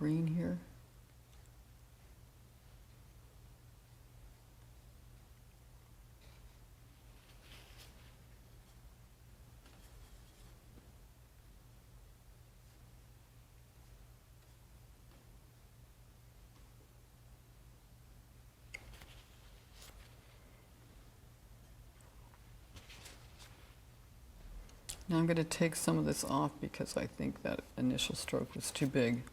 green here. Now I'm going to take some of this off because I think that initial stroke was too big.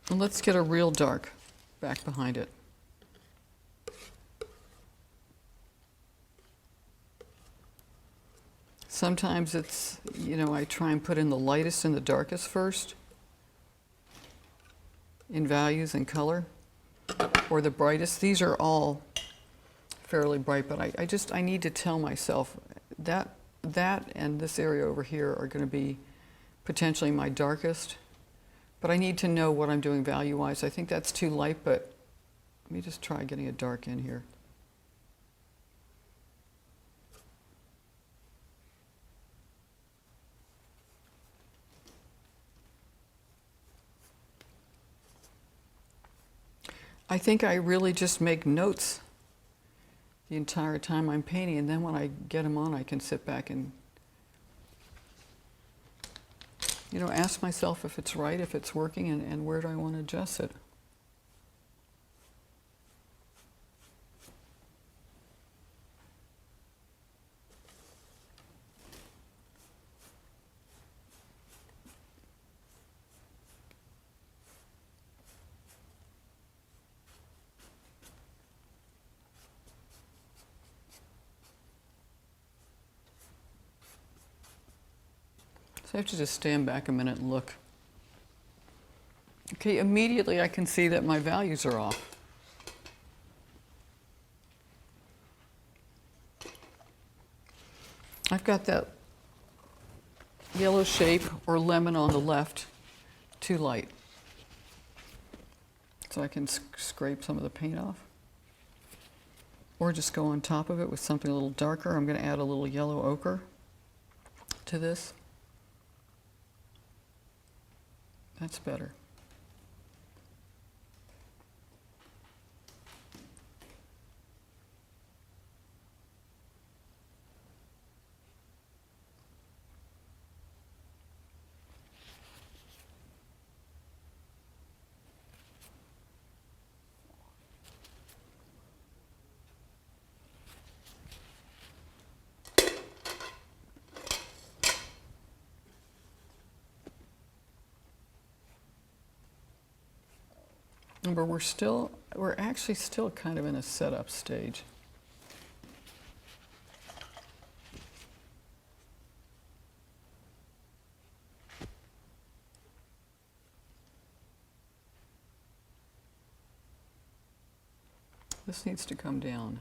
And let's get a real dark back behind it. Sometimes it's, I try and put in the lightest and the darkest first in values and color, or the brightest. These are all fairly bright, but I need to tell myself that and this area over here are going to be potentially my darkest. But I need to know what I'm doing value-wise. I think that's too light, but let me just try getting a dark in here. I think I really just make notes the entire time I'm painting, and then when I get them on, I can sit back and ask myself if it's right, if it's working, and where do I want to adjust it. I have to just stand back a minute and look. Okay, immediately I can see that my values are off. I've got that yellow shape or lemon on the left too light. So I can scrape some of the paint off. Or just go on top of it with something a little darker. I'm going to add a little yellow ochre to this. That's better. Remember, we're actually still kind of in a setup stage. This needs to come down.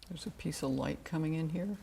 There's a piece of light coming in here.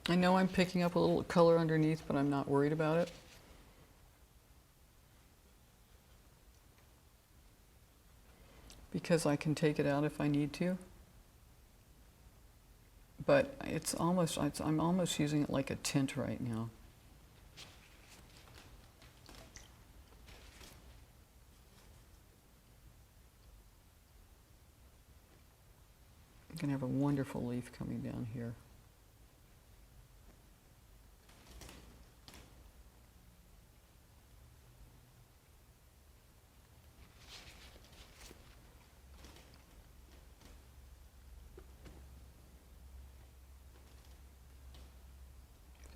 I know I'm picking up a little color underneath, but I'm not worried about it. Because I can take it out if I need to. But I'm almost using it like a tint right now. I'm going to have a wonderful leaf coming down here.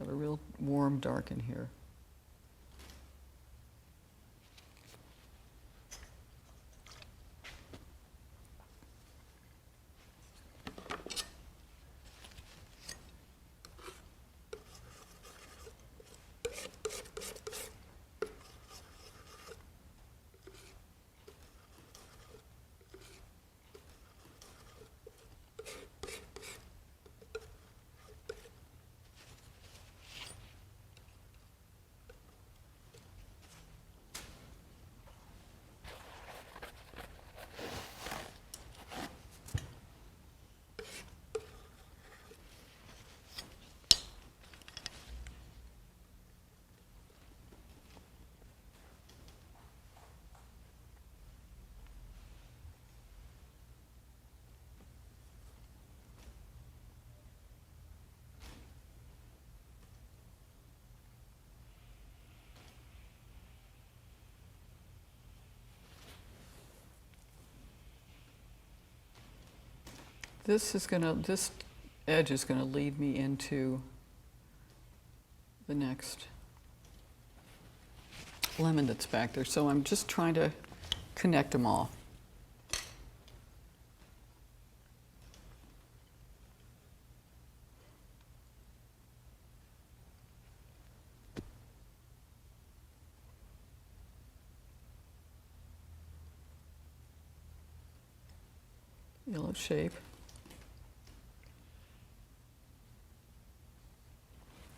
Got a real warm dark in here. This edge is gonna lead me into the next lemon that's back there. So I'm just trying to connect them all. Yellow shape.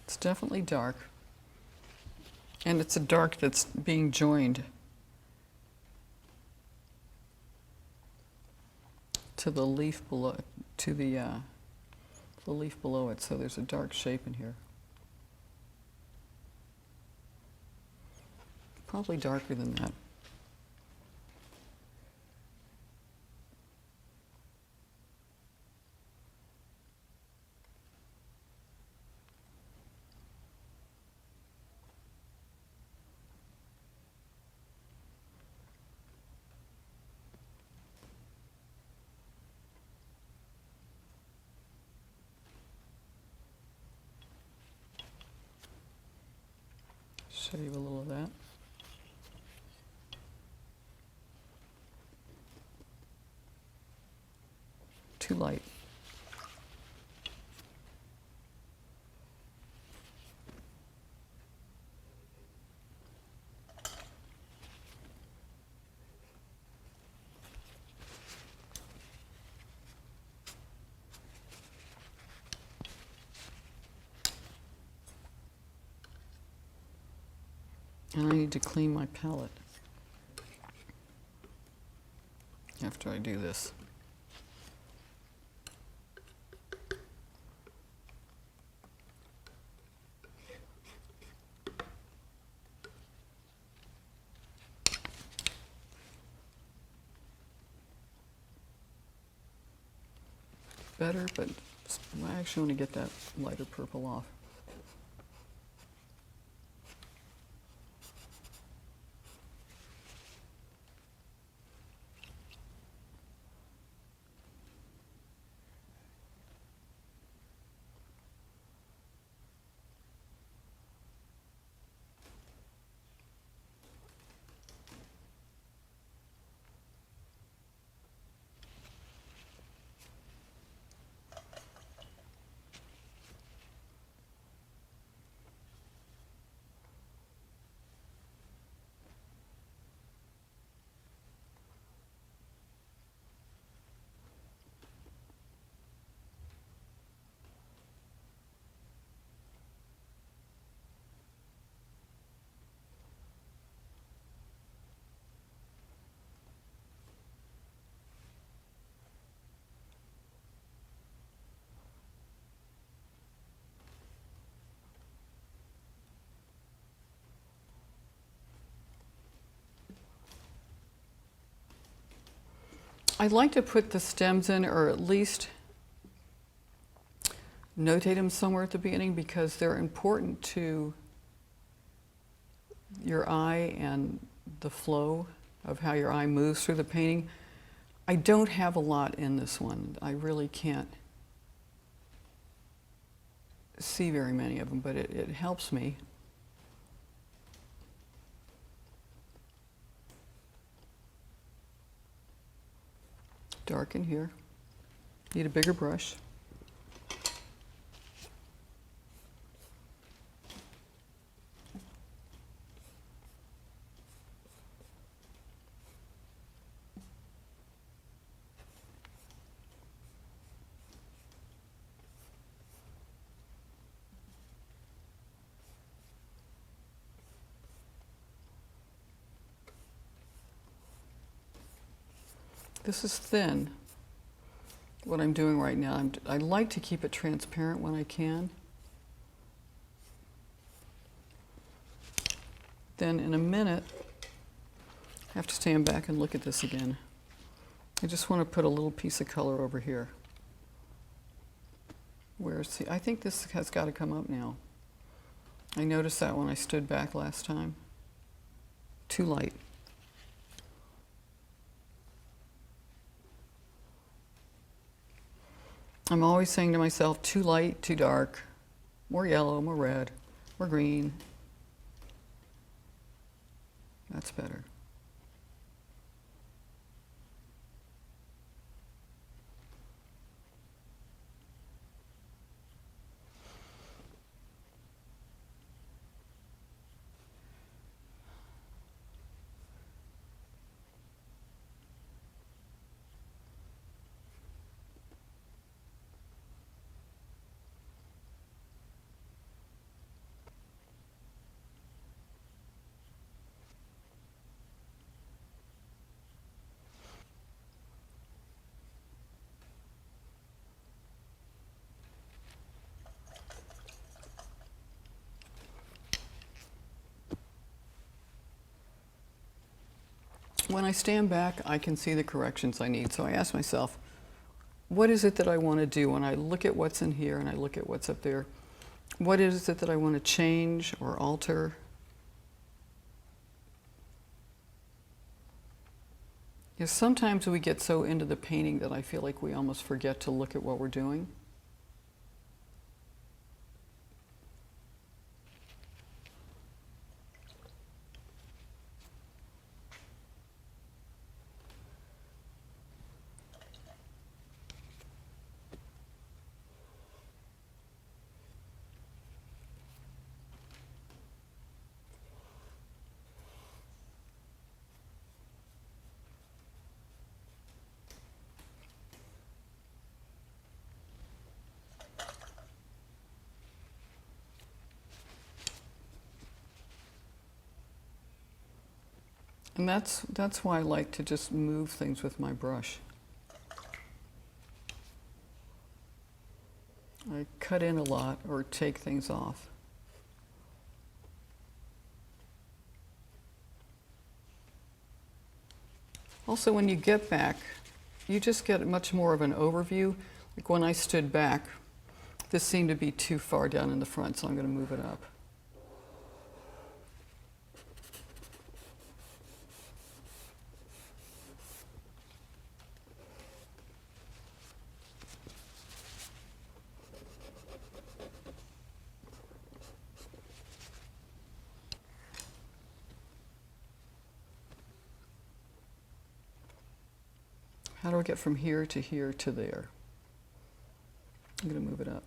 It's definitely dark. And it's a dark that's being joined to the leaf below, to the leaf below it. So there's a dark shape in here. Probably darker than that. Shave a little of that. Too light. And I need to clean my palette after I do this. Better, but I actually want to get that lighter purple off. I'd like to put the stems in, or at least notate them somewhere at the beginning, because they're important to your eye and the flow of how your eye moves through the painting. I don't have a lot in this one. I really can't see very many of them, but it helps me. Darken here. Need a bigger brush. This is thin, what I'm doing right now. I like to keep it transparent when I can. Then in a minute, I have to stand back and look at this again. I just want to put a little piece of color over here. I think this has got to come up now. I noticed that when I stood back last time. Too light. I'm always saying to myself, too light, too dark, more yellow, more red, more green. That's better. When I stand back, I can see the corrections I need. So I ask myself, what is it that I want to do? When I look at what's in here and I look at what's up there, what is it that I want to change or alter? Because sometimes we get so into the painting that I feel like we almost forget to look at what we're doing. And that's why I like to just move things with my brush. I cut in a lot or take things off. Also, when you get back, you just get much more of an overview. Like when I stood back, this seemed to be too far down in the front, so I'm going to move it up. How do I get from here to there? I'm going to move it up.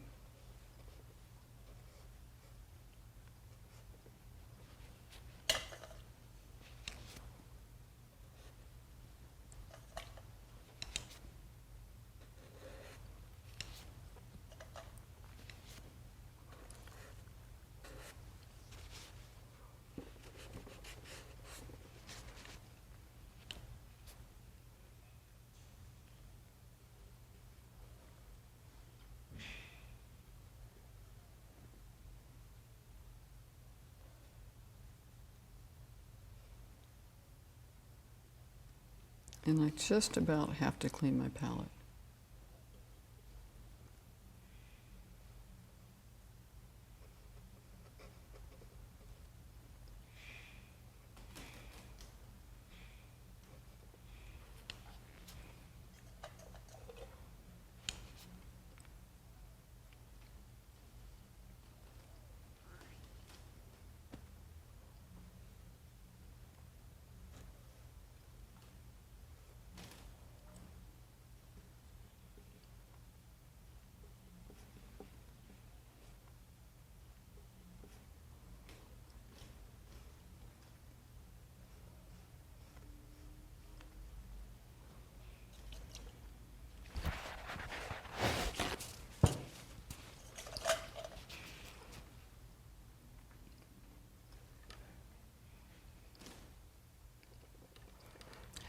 And I just about have to clean my palette.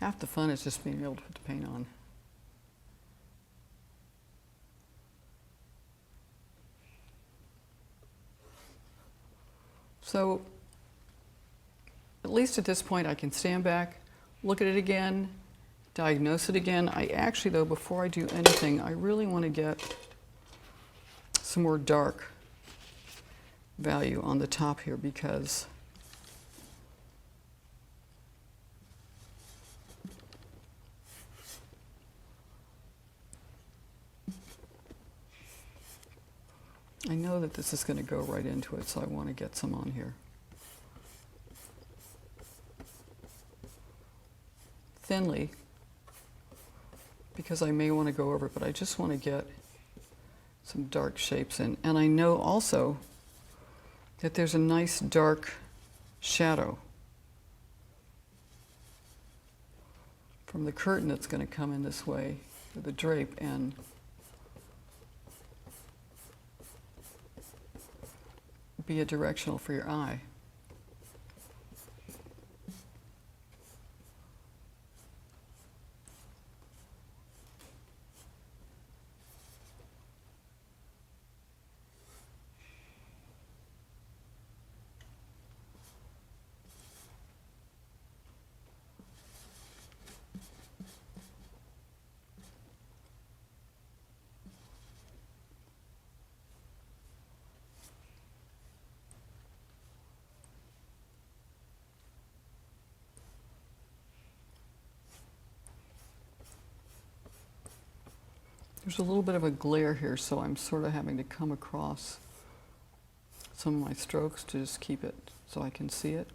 Half the fun is just being able to put the paint on. So, at least at this point, I can stand back, look at it again, diagnose it again. I actually, though, before I do anything, I really want to get some more dark value on the top here, because I know that this is going to go right into it, so I want to get some on here. Thinly, because I may want to go over it, but I just want to get some dark shapes in. And I know also that there's a nice dark shadow from the curtain that's going to come in this way, or the drape, and be a directional for your eye. There's a little bit of a glare here, so I'm sort of having to come across some of my strokes to just keep it so I can see it.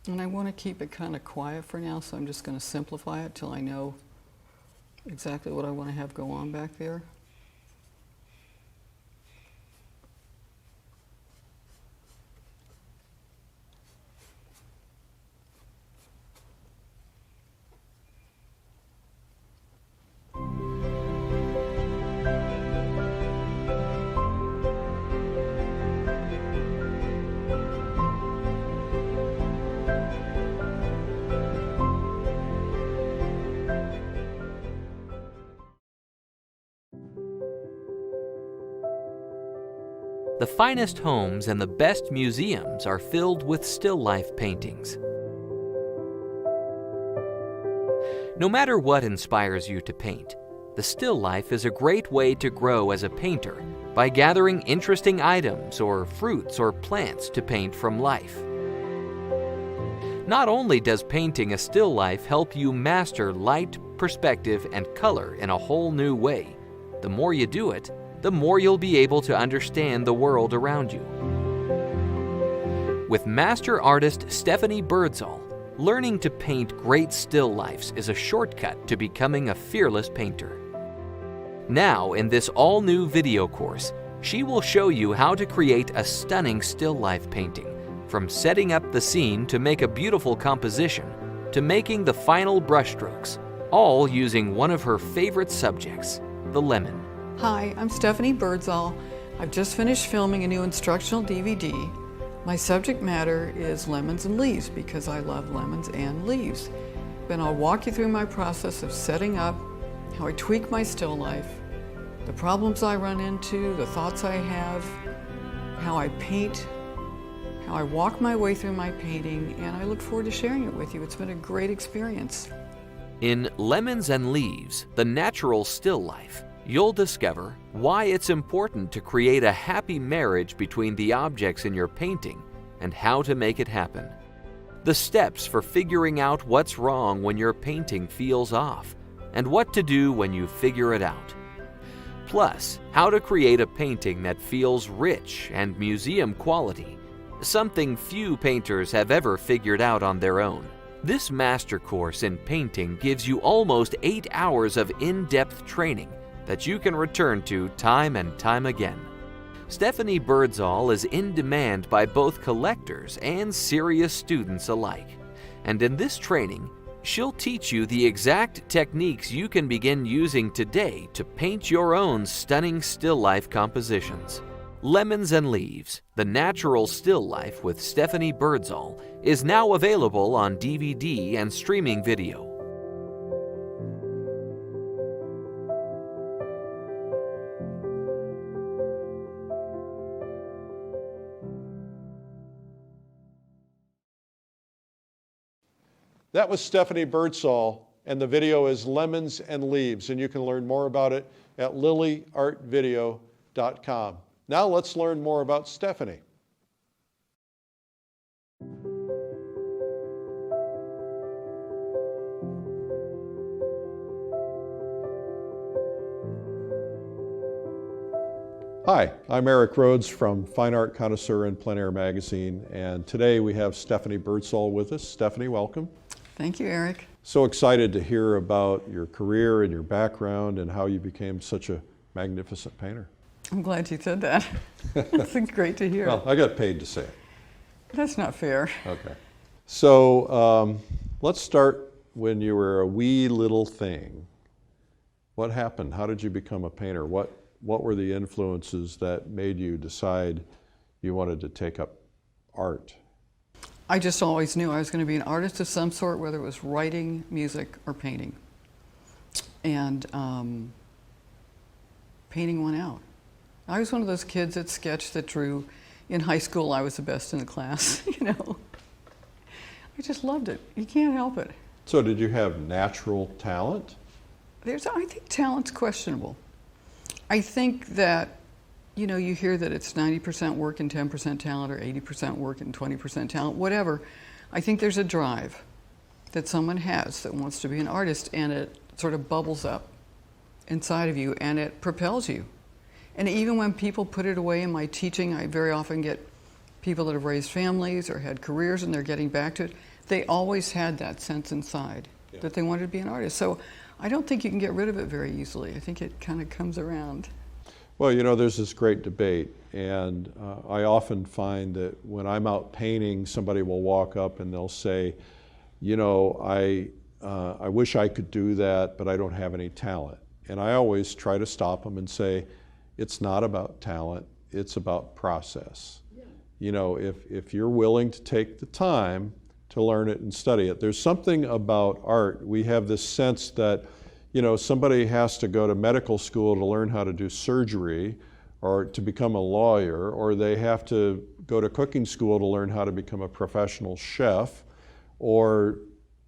And I want to keep it kind of quiet for now, so I'm just going to simplify it till I know exactly what I want to have go on back there. The finest homes and the best museums are filled with still life paintings. No matter what inspires you to paint, the still life is a great way to grow as a painter by gathering interesting items or fruits or plants to paint from life. Not only does painting a still life help you master light, perspective, and color in a whole new way, the more you do it, the more you'll be able to understand the world around you. With master artist Stephanie Birdsall, Learning to paint great still lifes is a shortcut to becoming a fearless painter. Now, in this all-new video course, she will show you how to create a stunning still life painting, from setting up the scene to make a beautiful composition, to making the final brushstrokes, all using one of her favorite subjects, the lemon. Hi, I'm Stephanie Birdsall. I've just finished filming a new instructional DVD. My subject matter is lemons and leaves because I love lemons and leaves. Then I'll walk you through my process of setting up, how I tweak my still life, the problems I run into, the thoughts I have, how I paint, how I walk my way through my painting, and I look forward to sharing it with you. It's been a great experience. In Lemons and Leaves, the natural still life, you'll discover why it's important to create a happy marriage between the objects in your painting and how to make it happen. The steps for figuring out what's wrong when your painting feels off and what to do when you figure it out. Plus, how to create a painting that feels rich and museum quality, something few painters have ever figured out on their own. This master course in painting gives you almost 8 hours of in-depth training that you can return to time and time again. Stephanie Birdsall is in demand by both collectors and serious students alike. And in this training, she'll teach you the exact techniques you can begin using today to paint your own stunning still life compositions. Lemons and Leaves, the natural still life with Stephanie Birdsall, is now available on DVD and streaming video. That was Stephanie Birdsall, and the video is Lemons and Leaves, and you can learn more about it at lilyartvideo.com. Now let's learn more about Stephanie. Hi, I'm Eric Rhodes from Fine Art Connoisseur and Plein Air Magazine, and today we have Stephanie Birdsall with us. Stephanie, welcome. Thank you, Eric. So excited to hear about your career and your background and how you became such a magnificent painter. I'm glad you said that. That's great to hear. Well, I got paid to say it. That's not fair. Okay. So let's start when you were a wee little thing. What happened? How did you become a painter? What were the influences that made you decide you wanted to take up art? I just always knew I was going to be an artist of some sort, whether it was writing, music, or painting. And painting won out. I was one of those kids that sketched, that drew. In high school, I was the best in the class, you know. I just loved it. You can't help it. So did you have natural talent? I think talent's questionable. I think that, you know, you hear that it's 90% work and 10% talent, or 80% work and 20% talent, whatever. I think there's a drive that someone has that wants to be an artist, and it sort of bubbles up inside of you and it propels you. And even when people put it away in my teaching, I very often get people that have raised families or had careers and they're getting back to it. They always had that sense inside that they wanted to be an artist. So I don't think you can get rid of it very easily. I think it kind of comes around. Well, you know, there's this great debate, and I often find that when I'm out painting, somebody will walk up and they'll say, you know, I wish I could do that, but I don't have any talent. And I always try to stop them and say, it's not about talent, it's about process. Yeah. You know, if you're willing to take the time to learn it and study it. There's something about art. We have this sense that, you know, somebody has to go to medical school to learn how to do surgery or to become a lawyer, or they have to go to cooking school to learn how to become a professional chef, or,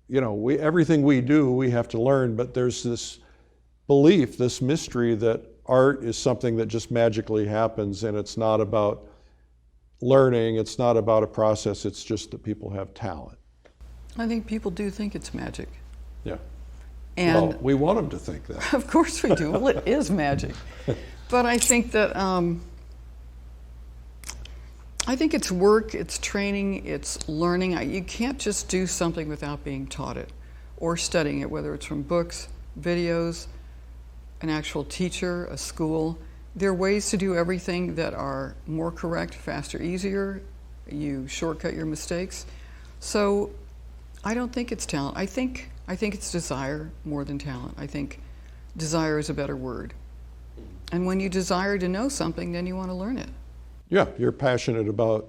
you know, everything we do, we have to learn, but there's this belief, this mystery that art is something that just magically happens, and it's not about learning, it's not about a process, it's just that people have talent. I think people do think it's magic. Yeah. And well, we want them to think that. Of course we do. Well, it is magic. But I think that I think it's work, it's training, it's learning. You can't just do something without being taught it or studying it, whether it's from books, videos, an actual teacher, a school. There are ways to do everything that are more correct, faster, easier. You shortcut your mistakes. So I don't think it's talent. I think it's desire more than talent. I think desire is a better word. And when you desire to know something, then you want to learn it. Yeah, you're passionate about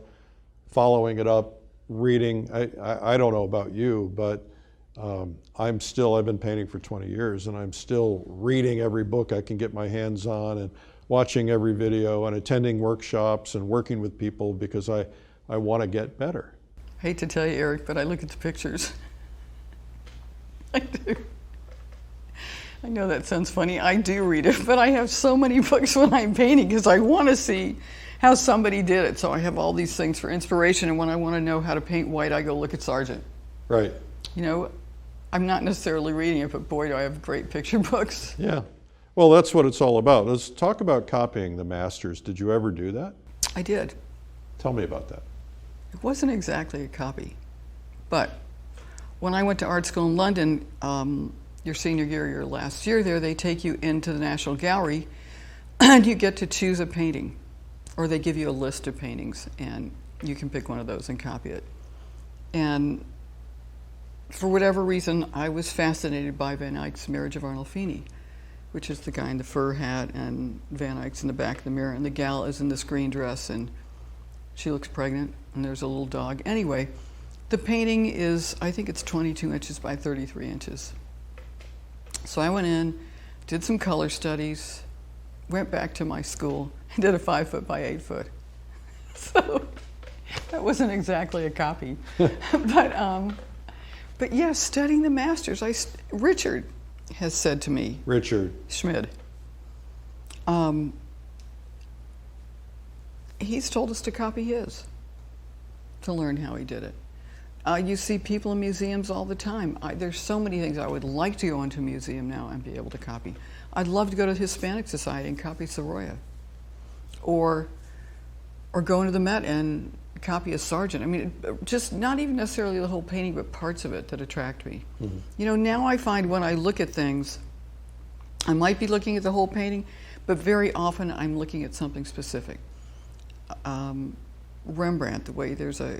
following it up, reading. I don't know about you, but I've been painting for 20 years, and I'm still reading every book I can get my hands on, and watching every video, and attending workshops, and working with people because I want to get better. Hate to tell you, Eric, but I look at the pictures. I do. I know that sounds funny. I do read it, but I have so many books when I'm painting because I want to see how somebody did it. So I have all these things for inspiration, and when I want to know how to paint white, I go look at Sargent. Right. You know, I'm not necessarily reading it, but boy, do I have great picture books. Yeah. Well, that's what it's all about. Let's talk about copying the masters. Did you ever do that? I did. Tell me about that. It wasn't exactly a copy, but when I went to art school in London, your senior year, your last year there, they take you into the National Gallery and you get to choose a painting, or they give you a list of paintings and you can pick one of those and copy it. And for whatever reason, I was fascinated by Van Eyck's Marriage of Arnolfini, which is the guy in the fur hat and Van Eyck's in the back of the mirror and the gal is in this green dress and she looks pregnant and there's a little dog. Anyway, the painting is, I think it's 22 inches by 33 inches. So I went in, did some color studies, went back to my school, and did a 5 foot by 8 foot. So that wasn't exactly a copy. But yeah, studying the masters. Richard has said to me. Richard Schmid. He's told us to copy his, to learn how he did it. You see people in museums all the time. There's so many things I would like to go into a museum now and be able to copy. I'd love to go to the Hispanic Society and copy Sorolla. Or go into the Met and copy a Sargent. I mean, just not even necessarily the whole painting, but parts of it that attract me. Mm-hmm. You know, now I find when I look at things, I might be looking at the whole painting, but very often I'm looking at something specific. Rembrandt, the way there's a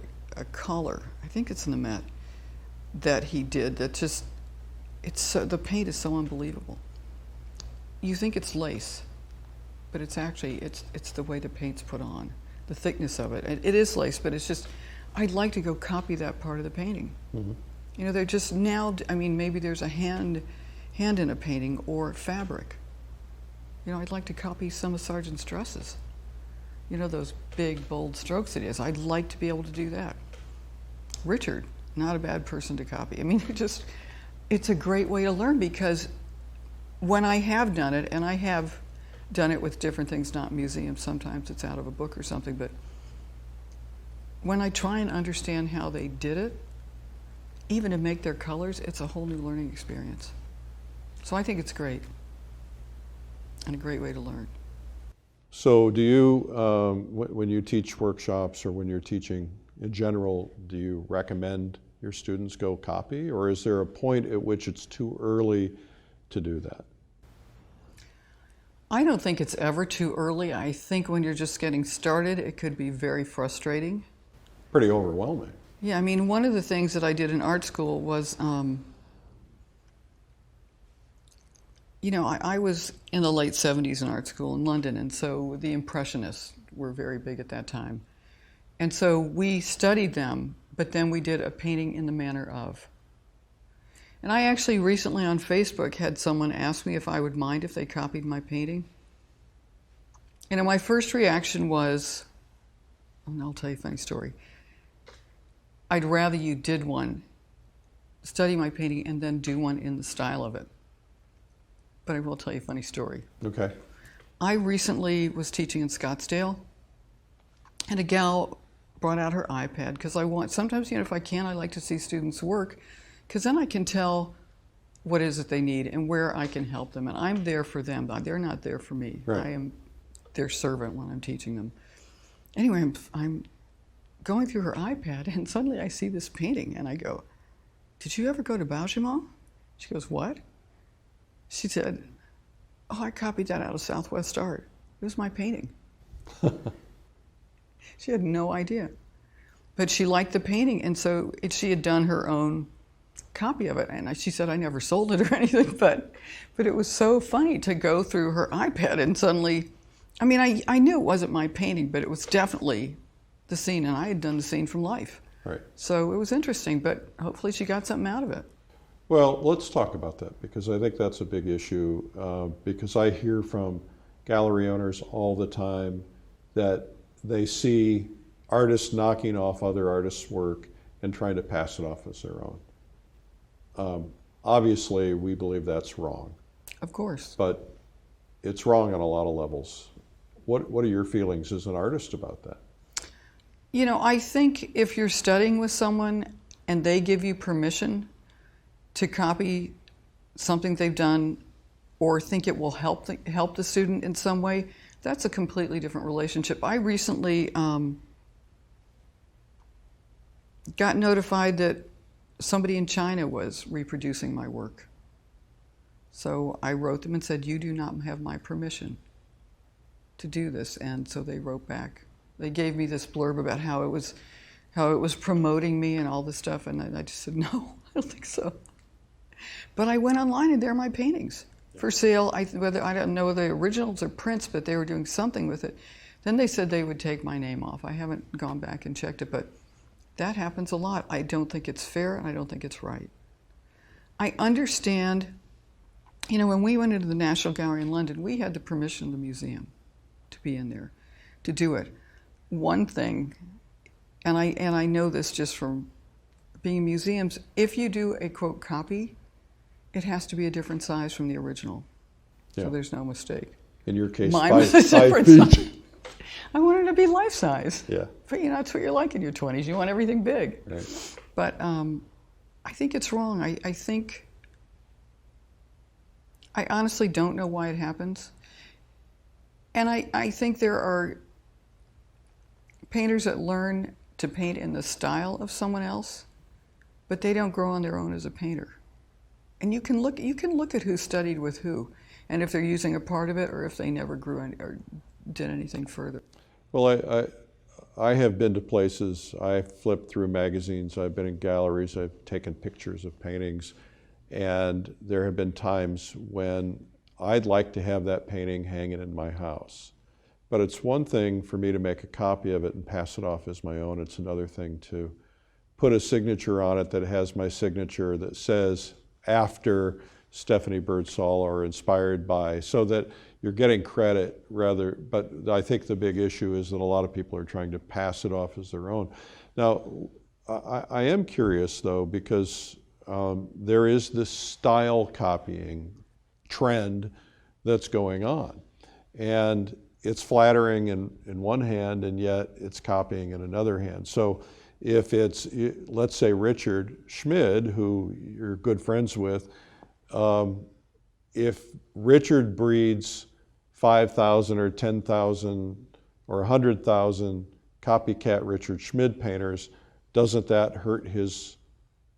color, I think it's in the Met, that he did that just, the paint is so unbelievable. You think it's lace, but it's actually, it's the way the paint's put on, the thickness of it. It is lace, but it's just, I'd like to go copy that part of the painting. Mm-hmm. You know, they're just now, I mean, maybe there's a hand in a painting or fabric. You know, I'd like to copy some of Sargent's dresses. You know, those big, bold strokes it is. I'd like to be able to do that. Richard, not a bad person to copy. I mean, it's a great way to learn because when I have done it, and I have done it with different things, not museums, sometimes it's out of a book or something, but when I try and understand how they did it, even to make their colors, it's a whole new learning experience. So I think it's great and a great way to learn. So do you, when you teach workshops or when you're teaching in general, do you recommend your students go copy, or is there a point at which it's too early to do that? I don't think it's ever too early. I think when you're just getting started, it could be very frustrating. Pretty overwhelming. Yeah, I mean, one of the things that I did in art school was, you know, I was in the late 70s in art school in London, and so the Impressionists were very big at that time. And so we studied them, but then we did a painting in the manner of. And I actually recently on Facebook had someone ask me if I would mind if they copied my painting. And my first reaction was, and I'll tell you a funny story, I'd rather you did one, study my painting, and then do one in the style of it. But I will tell you a funny story. Okay. I recently was teaching in Scottsdale, and a gal brought out her iPad because sometimes, you know, if I can, I like to see students work because then I can tell what it is that they need and where I can help them. And I'm there for them. They're not there for me. Right. I am their servant when I'm teaching them. Anyway, I'm going through her iPad, and suddenly I see this painting, and I go, "Did you ever go to Bauschemont?" She goes, "What?" She said, "Oh, I copied that out of Southwest Art. It was my painting." She had no idea. But she liked the painting, and so she had done her own copy of it. And she said, "I never sold it or anything," but it was so funny to go through her iPad and suddenly, I mean, I knew it wasn't my painting, but it was definitely the scene, and I had done the scene from life. Right. So it was interesting, but hopefully she got something out of it. Well, let's talk about that, because I think that's a big issue, because I hear from gallery owners all the time that they see artists knocking off other artists' work and trying to pass it off as their own. Obviously, we believe that's wrong. Of course. But it's wrong on a lot of levels. What are your feelings as an artist about that? You know, I think if you're studying with someone and they give you permission to copy something they've done or think it will help the student in some way, that's a completely different relationship. I recently got notified that somebody in China was reproducing my work. So I wrote them and said, "You do not have my permission to do this." And so they wrote back. They gave me this blurb about how it was promoting me and all this stuff, and I just said, "No, I don't think so." But I went online, and there are my paintings for sale. I don't know whether they're originals or prints, but they were doing something with it. Then they said they would take my name off. I haven't gone back and checked it, but that happens a lot. I don't think it's fair, and I don't think it's right. I understand, you know, when we went into the National Gallery in London, we had the permission of the museum to be in there, to do it. One thing, and I know this just from being in museums, if you do a, quote, copy, it has to be a different size from the original. Yeah. So there's no mistake. In your case, Mine five was a different feet. size. I wanted to be life size. Yeah. But you know, that's what you're like in your 20s. You want everything big. Right. But I think it's wrong. I think, I honestly don't know why it happens. And I think there are painters that learn to paint in the style of someone else, but they don't grow on their own as a painter. And you can look at who studied with who, and if they're using a part of it, or if they never grew or did anything further. Well, I have been to places, I've flipped through magazines, I've been in galleries, I've taken pictures of paintings, and there have been times when I'd like to have that painting hanging in my house. But it's one thing for me to make a copy of it and pass it off as my own. It's another thing to put a signature on it that has my signature that says after Stephanie Birdsall or inspired by, so that you're getting credit rather. But I think the big issue is that a lot of people are trying to pass it off as their own. Now, I am curious though, because there is this style copying trend that's going on. And it's flattering in one hand, and yet it's copying in another hand. So if it's, let's say, Richard Schmid, who you're good friends with, if Richard breeds 5,000 or 10,000 or 100,000 copycat Richard Schmid painters, doesn't that hurt his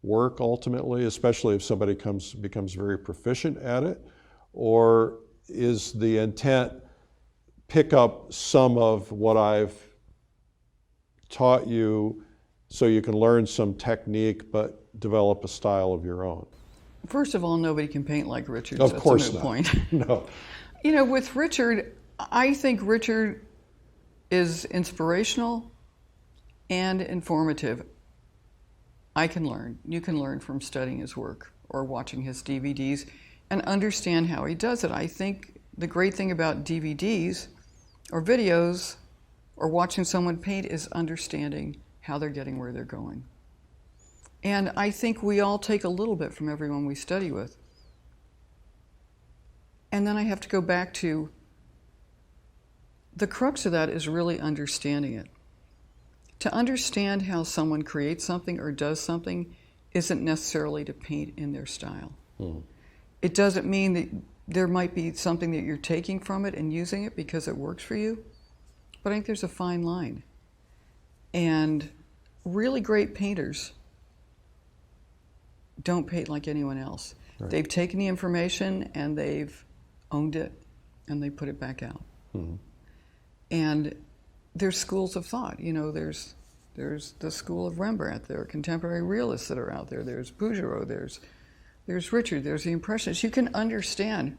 work ultimately, especially if somebody becomes very proficient at it? Or is the intent pick up some of what I've taught you so you can learn some technique but develop a style of your own? First of all, nobody can paint like Richard. Of course that's a moot not. point. No. You know, with Richard, I think Richard is inspirational and informative. I can learn. You can learn from studying his work or watching his DVDs and understand how he does it. I think the great thing about DVDs or videos or watching someone paint is understanding how they're getting where they're going. And I think we all take a little bit from everyone we study with. And then I have to go back to the crux of that is really understanding it. To understand how someone creates something or does something isn't necessarily to paint in their style. Mm. It doesn't mean that there might be something that you're taking from it and using it because it works for you, but I think there's a fine line. And really great painters don't paint like anyone else. Right. They've taken the information and they've owned it and they put it back out. Mm-hmm. And there's schools of thought. You know, there's the school of Rembrandt. There are contemporary realists that are out there. There's Bouguereau. There's Richard. There's the Impressionists. You can understand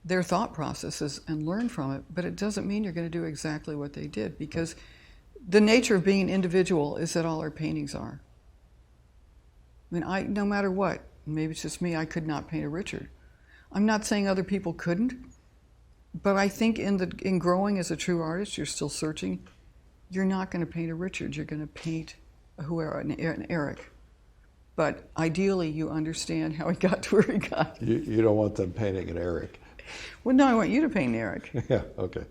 their thought processes and learn from it, but it doesn't mean you're going to do exactly what they did, because the nature of being an individual is that all our paintings are. I mean, no matter what, maybe it's just me, I could not paint a Richard. I'm not saying other people couldn't, but I think in growing as a true artist, you're still searching. You're not going to paint a Richard. You're going to paint an Eric. But ideally, you understand how he got to where he got. You don't want them painting an Eric. Well, no, I want you to paint an Eric. Yeah, okay.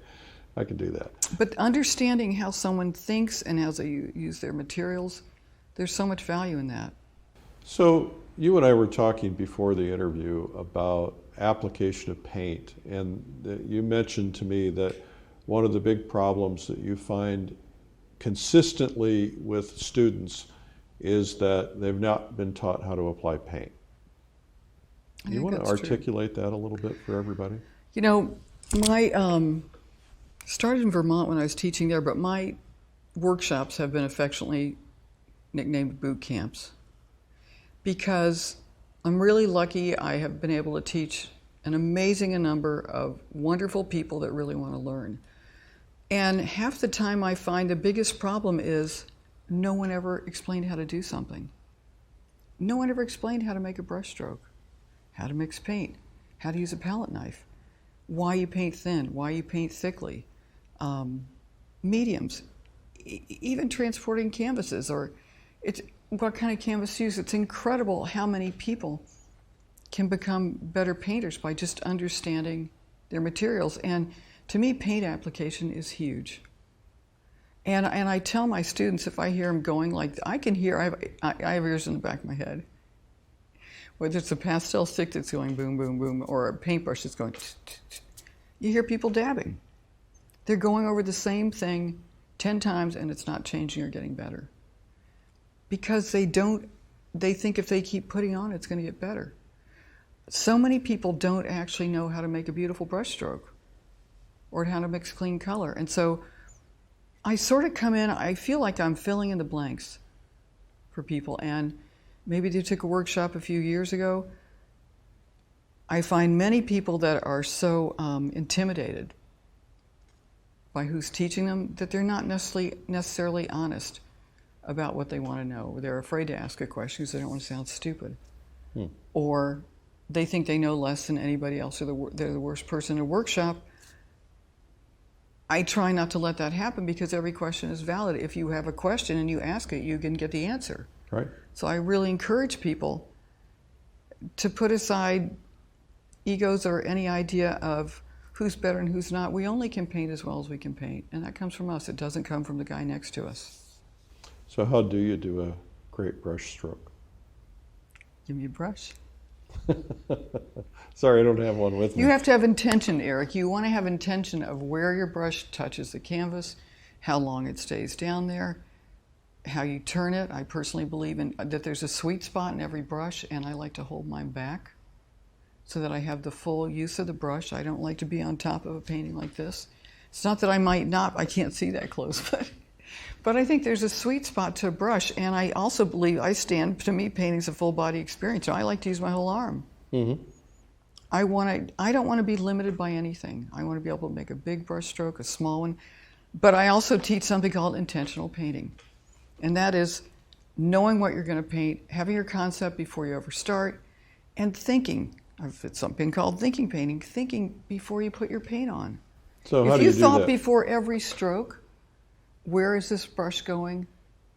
I can do that. But understanding how someone thinks and how they use their materials, there's so much value in that. So you and I were talking before the interview about application of paint, and you mentioned to me that one of the big problems that you find consistently with students is that they've not been taught how to apply paint. Do you want to articulate that a little bit for everybody? You know, my started in Vermont when I was teaching there, but my workshops have been affectionately nicknamed boot camps, because I'm really lucky. I have been able to teach an amazing number of wonderful people that really want to learn. And half the time I find the biggest problem is no one ever explained how to do something. No one ever explained how to make a brush stroke, how to mix paint, how to use a palette knife, why you paint thin, why you paint thickly, mediums, even transporting canvases, or what kind of canvas to use. It's incredible how many people can become better painters by just understanding their materials. And to me, paint application is huge. And I tell my students, if I hear them going like, I can hear, I have ears in the back of my head. Whether it's a pastel stick that's going boom, boom, boom, or a paintbrush that's going, you hear people dabbing. They're going over the same thing 10 times and it's not changing or getting better. Because they think if they keep putting on, it's going to get better. So many people don't actually know how to make a beautiful brush stroke or how to mix clean color. And so I sort of come in, I feel like I'm filling in the blanks for people. And maybe they took a workshop a few years ago. I find many people that are so intimidated by who's teaching them that they're not necessarily honest about what they want to know. They're afraid to ask a question because they don't want to sound stupid. Or they think they know less than anybody else, or they're the worst person in a workshop. I try not to let that happen, because every question is valid. If you have a question and you ask it, you can get the answer. Right. So I really encourage people to put aside egos or any idea of who's better and who's not. We only can paint as well as we can paint, and that comes from us. It doesn't come from the guy next to us. So how do you do a great brush stroke? Give me a brush. Sorry, I don't have one with me. You have to have intention, Eric. You want to have intention of where your brush touches the canvas, how long it stays down there, how you turn it. I personally believe that there's a sweet spot in every brush, and I like to hold mine back so that I have the full use of the brush. I don't like to be on top of a painting like this. It's not that I can't see that close, but I think there's a sweet spot to a brush, and I also believe, to me, painting's a full body experience. So I like to use my whole arm. Mm-hmm. I don't want to be limited by anything. I want to be able to make a big brush stroke, a small one, but I also teach something called intentional painting, and that is knowing what you're going to paint, having your concept before you ever start, and thinking. It's something called thinking painting, thinking before you put your paint on. So how do you do that? If you thought before every stroke, where is this brush going?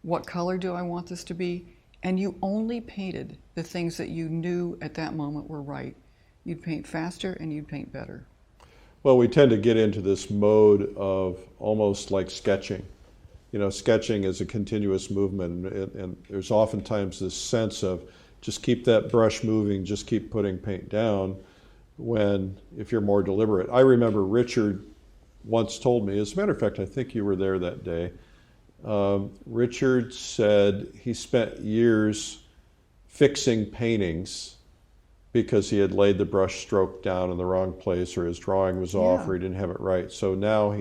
What color do I want this to be? And you only painted the things that you knew at that moment were right, you'd paint faster and you'd paint better. Well, we tend to get into this mode of almost like sketching. You know, sketching is a continuous movement, and there's oftentimes this sense of just keep that brush moving, just keep putting paint down, when if you're more deliberate. I remember Richard once told me, as a matter of fact, I think you were there that day, Richard said he spent years fixing paintings because he had laid the brush stroke down in the wrong place, or his drawing was off, or he didn't have it right. So now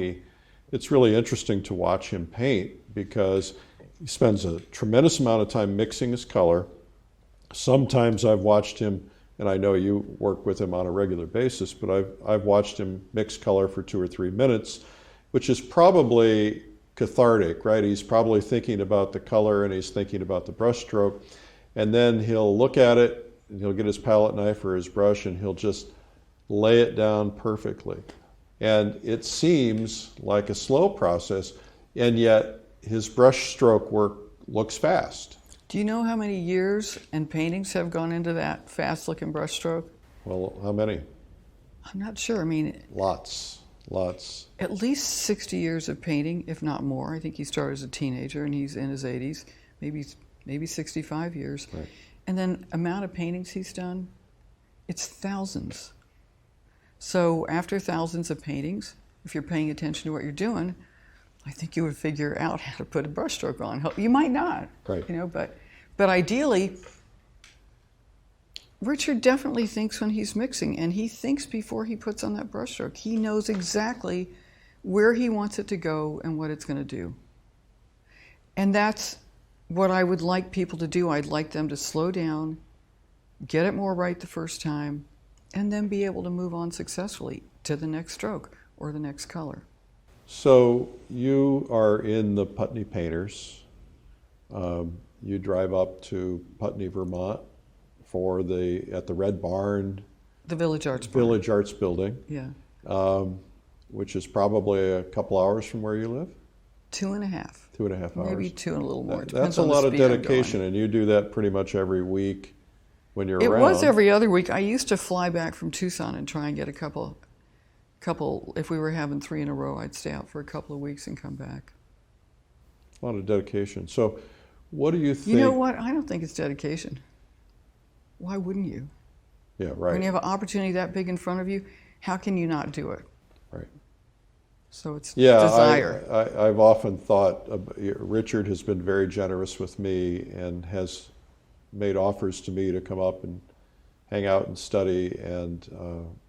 it's really interesting to watch him paint, because he spends a tremendous amount of time mixing his color. Sometimes I've watched him, and I know you work with him on a regular basis, but I've watched him mix color for 2 or 3 minutes, which is probably cathartic, right? He's probably thinking about the color and he's thinking about the brush stroke, and then he'll look at it and he'll get his palette knife or his brush and he'll just lay it down perfectly. And it seems like a slow process, and yet his brush stroke work looks fast. Do you know how many years and paintings have gone into that fast-looking brush stroke? Well, how many? I'm not sure. I mean, Lots. at least 60 years of painting, if not more. I think he started as a teenager and he's in his 80s, maybe 65 years. Right. And then amount of paintings he's done, it's thousands. So after thousands of paintings, if you're paying attention to what you're doing, I think you would figure out how to put a brushstroke on. You might not, right. But ideally, Richard definitely thinks when he's mixing, and he thinks before he puts on that brushstroke. He knows exactly where he wants it to go and what it's going to do. And that's what I would like people to do. I'd like them to slow down, get it more right the first time, and then be able to move on successfully to the next stroke or the next color. So you are in the Putney Painters. You drive up to Putney, Vermont at the Red Barn. The Village Arts Barn. Village Arts Building. Yeah. Which is probably a couple hours from where you live? 2.5. 2.5 hours. Maybe 2 and a little more. That's a lot of dedication, and you do that pretty much every week when you're around. It was every other week. I used to fly back from Tucson and try and get a couple, if we were having 3 in a row, I'd stay out for a couple of weeks and come back. A lot of dedication. So what do you think? You know what? I don't think it's dedication. Why wouldn't you? Yeah, right. When you have an opportunity that big in front of you, how can you not do it? Right. So it's desire. I've often thought, Richard has been very generous with me and has made offers to me to come up and hang out and study, and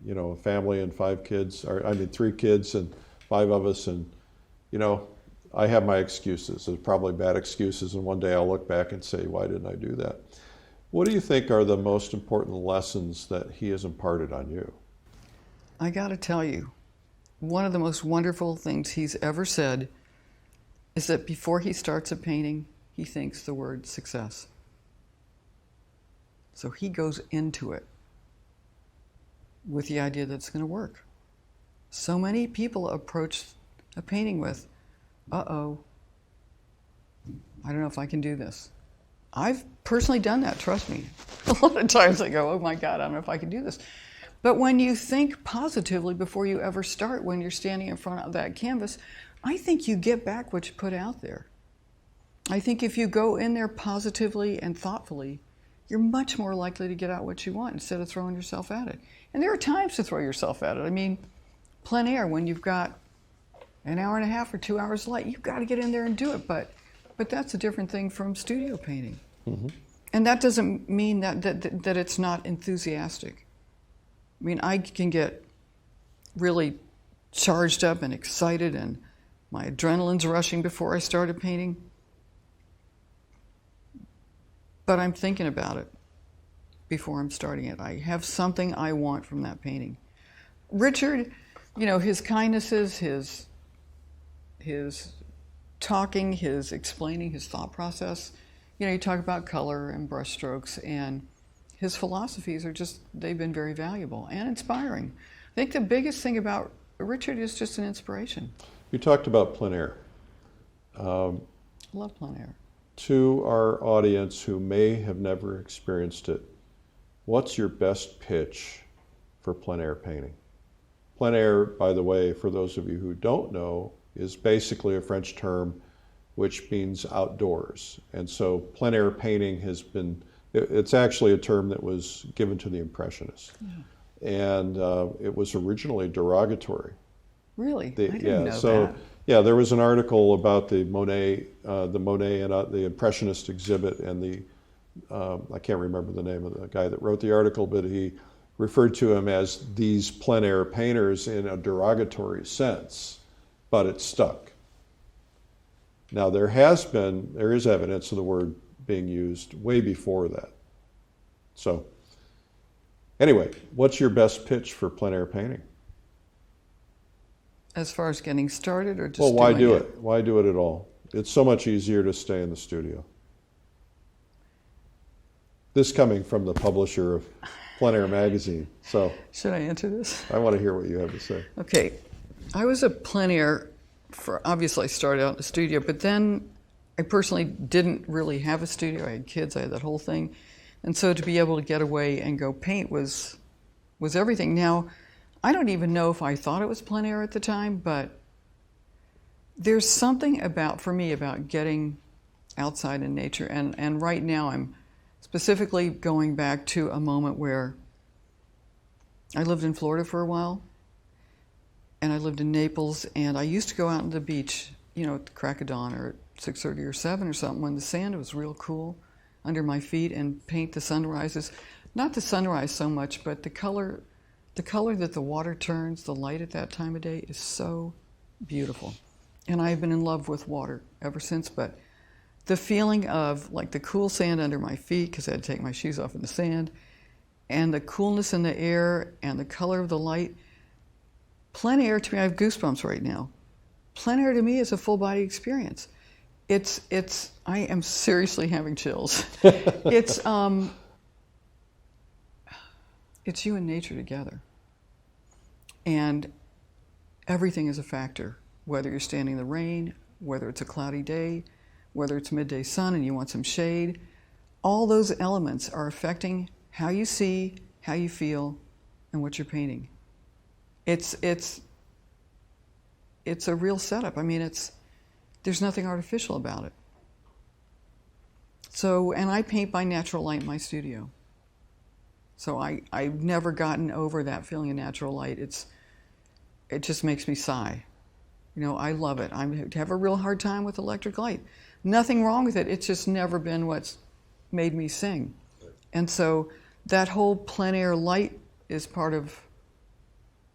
a family and 5 kids, 3 kids and 5 of us, and I have my excuses. There's probably bad excuses, and one day I'll look back and say, why didn't I do that? What do you think are the most important lessons that he has imparted on you? I got to tell you, one of the most wonderful things he's ever said is that before he starts a painting, he thinks the word success. So he goes into it with the idea that it's going to work. So many people approach a painting with, uh-oh, I don't know if I can do this. I've personally done that, trust me. A lot of times I go, oh my God, I don't know if I can do this. But when you think positively before you ever start, when you're standing in front of that canvas, I think you get back what you put out there. I think if you go in there positively and thoughtfully, you're much more likely to get out what you want instead of throwing yourself at it. And there are times to throw yourself at it. I mean, plein air, when you've got an hour and a half or 2 hours light, you've got to get in there and do it. But that's a different thing from studio painting. Mm-hmm. And that doesn't mean that it's not enthusiastic. I mean, I can get really charged up and excited, and my adrenaline's rushing before I start a painting. But I'm thinking about it before I'm starting it. I have something I want from that painting. Richard, his kindnesses, his talking, his explaining, his thought process. You talk about color and brush strokes, and his philosophies they've been very valuable and inspiring. I think the biggest thing about Richard is just an inspiration. You talked about plein air. Love plein air. To our audience who may have never experienced it, what's your best pitch for plein air painting? Plein air, by the way, for those of you who don't know, is basically a French term which means outdoors. And so plein air painting it's actually a term that was given to the Impressionists. Yeah. And it was originally derogatory. Really? I didn't know that. Yeah, there was an article about the Monet and the Impressionist exhibit, and the I can't remember the name of the guy that wrote the article, but he referred to him as these plein air painters in a derogatory sense, but it stuck. Now there is evidence of the word being used way before that. So anyway, what's your best pitch for plein air painting? As far as getting started, or just Well, why doing do it? Why do it at all? It's so much easier to stay in the studio. This coming from the publisher of Plein Air magazine. So Should I answer this? I want to hear what you have to say. Okay, I was a plein air obviously I started out in the studio, but then I personally didn't really have a studio. I had kids, I had that whole thing. And so to be able to get away and go paint was everything. Now, I don't even know if I thought it was plein air at the time, but there's something for me about getting outside in nature. And right now I'm specifically going back to a moment where I lived in Florida for a while, and I lived in Naples, and I used to go out on the beach, at the crack of dawn or at 6:30 or 7 or something when the sand was real cool under my feet, and paint the sunrises. Not the sunrise so much, but the color that the water turns, the light at that time of day is so beautiful. And I've been in love with water ever since, but the feeling of like the cool sand under my feet, because I had to take my shoes off in the sand, and the coolness in the air and the color of the light, plein air to me, I have goosebumps right now. Plein air to me is a full body experience. I am seriously having chills. It's you and nature together. And everything is a factor, whether you're standing in the rain, whether it's a cloudy day, whether it's midday sun and you want some shade. All those elements are affecting how you see, how you feel, and what you're painting. It's a real setup. I mean, there's nothing artificial about it. So, and I paint by natural light in my studio. So I've never gotten over that feeling of natural light. It just makes me sigh. I love it. I have a real hard time with electric light. Nothing wrong with it. It's just never been what's made me sing. And so that whole plein air light is part of,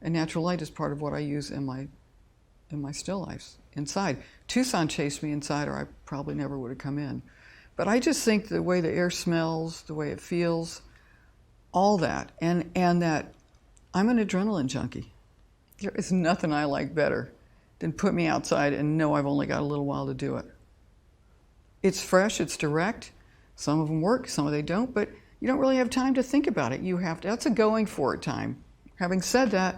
and natural light is part of what I use in my still lifes inside. Tucson chased me inside, or I probably never would have come in. But I just think the way the air smells, the way it feels, all that, and that I'm an adrenaline junkie. There is nothing I like better than put me outside and know I've only got a little while to do it. It's fresh, it's direct. Some of them work, some of them don't, but you don't really have time to think about it. That's a going for it time. Having said that,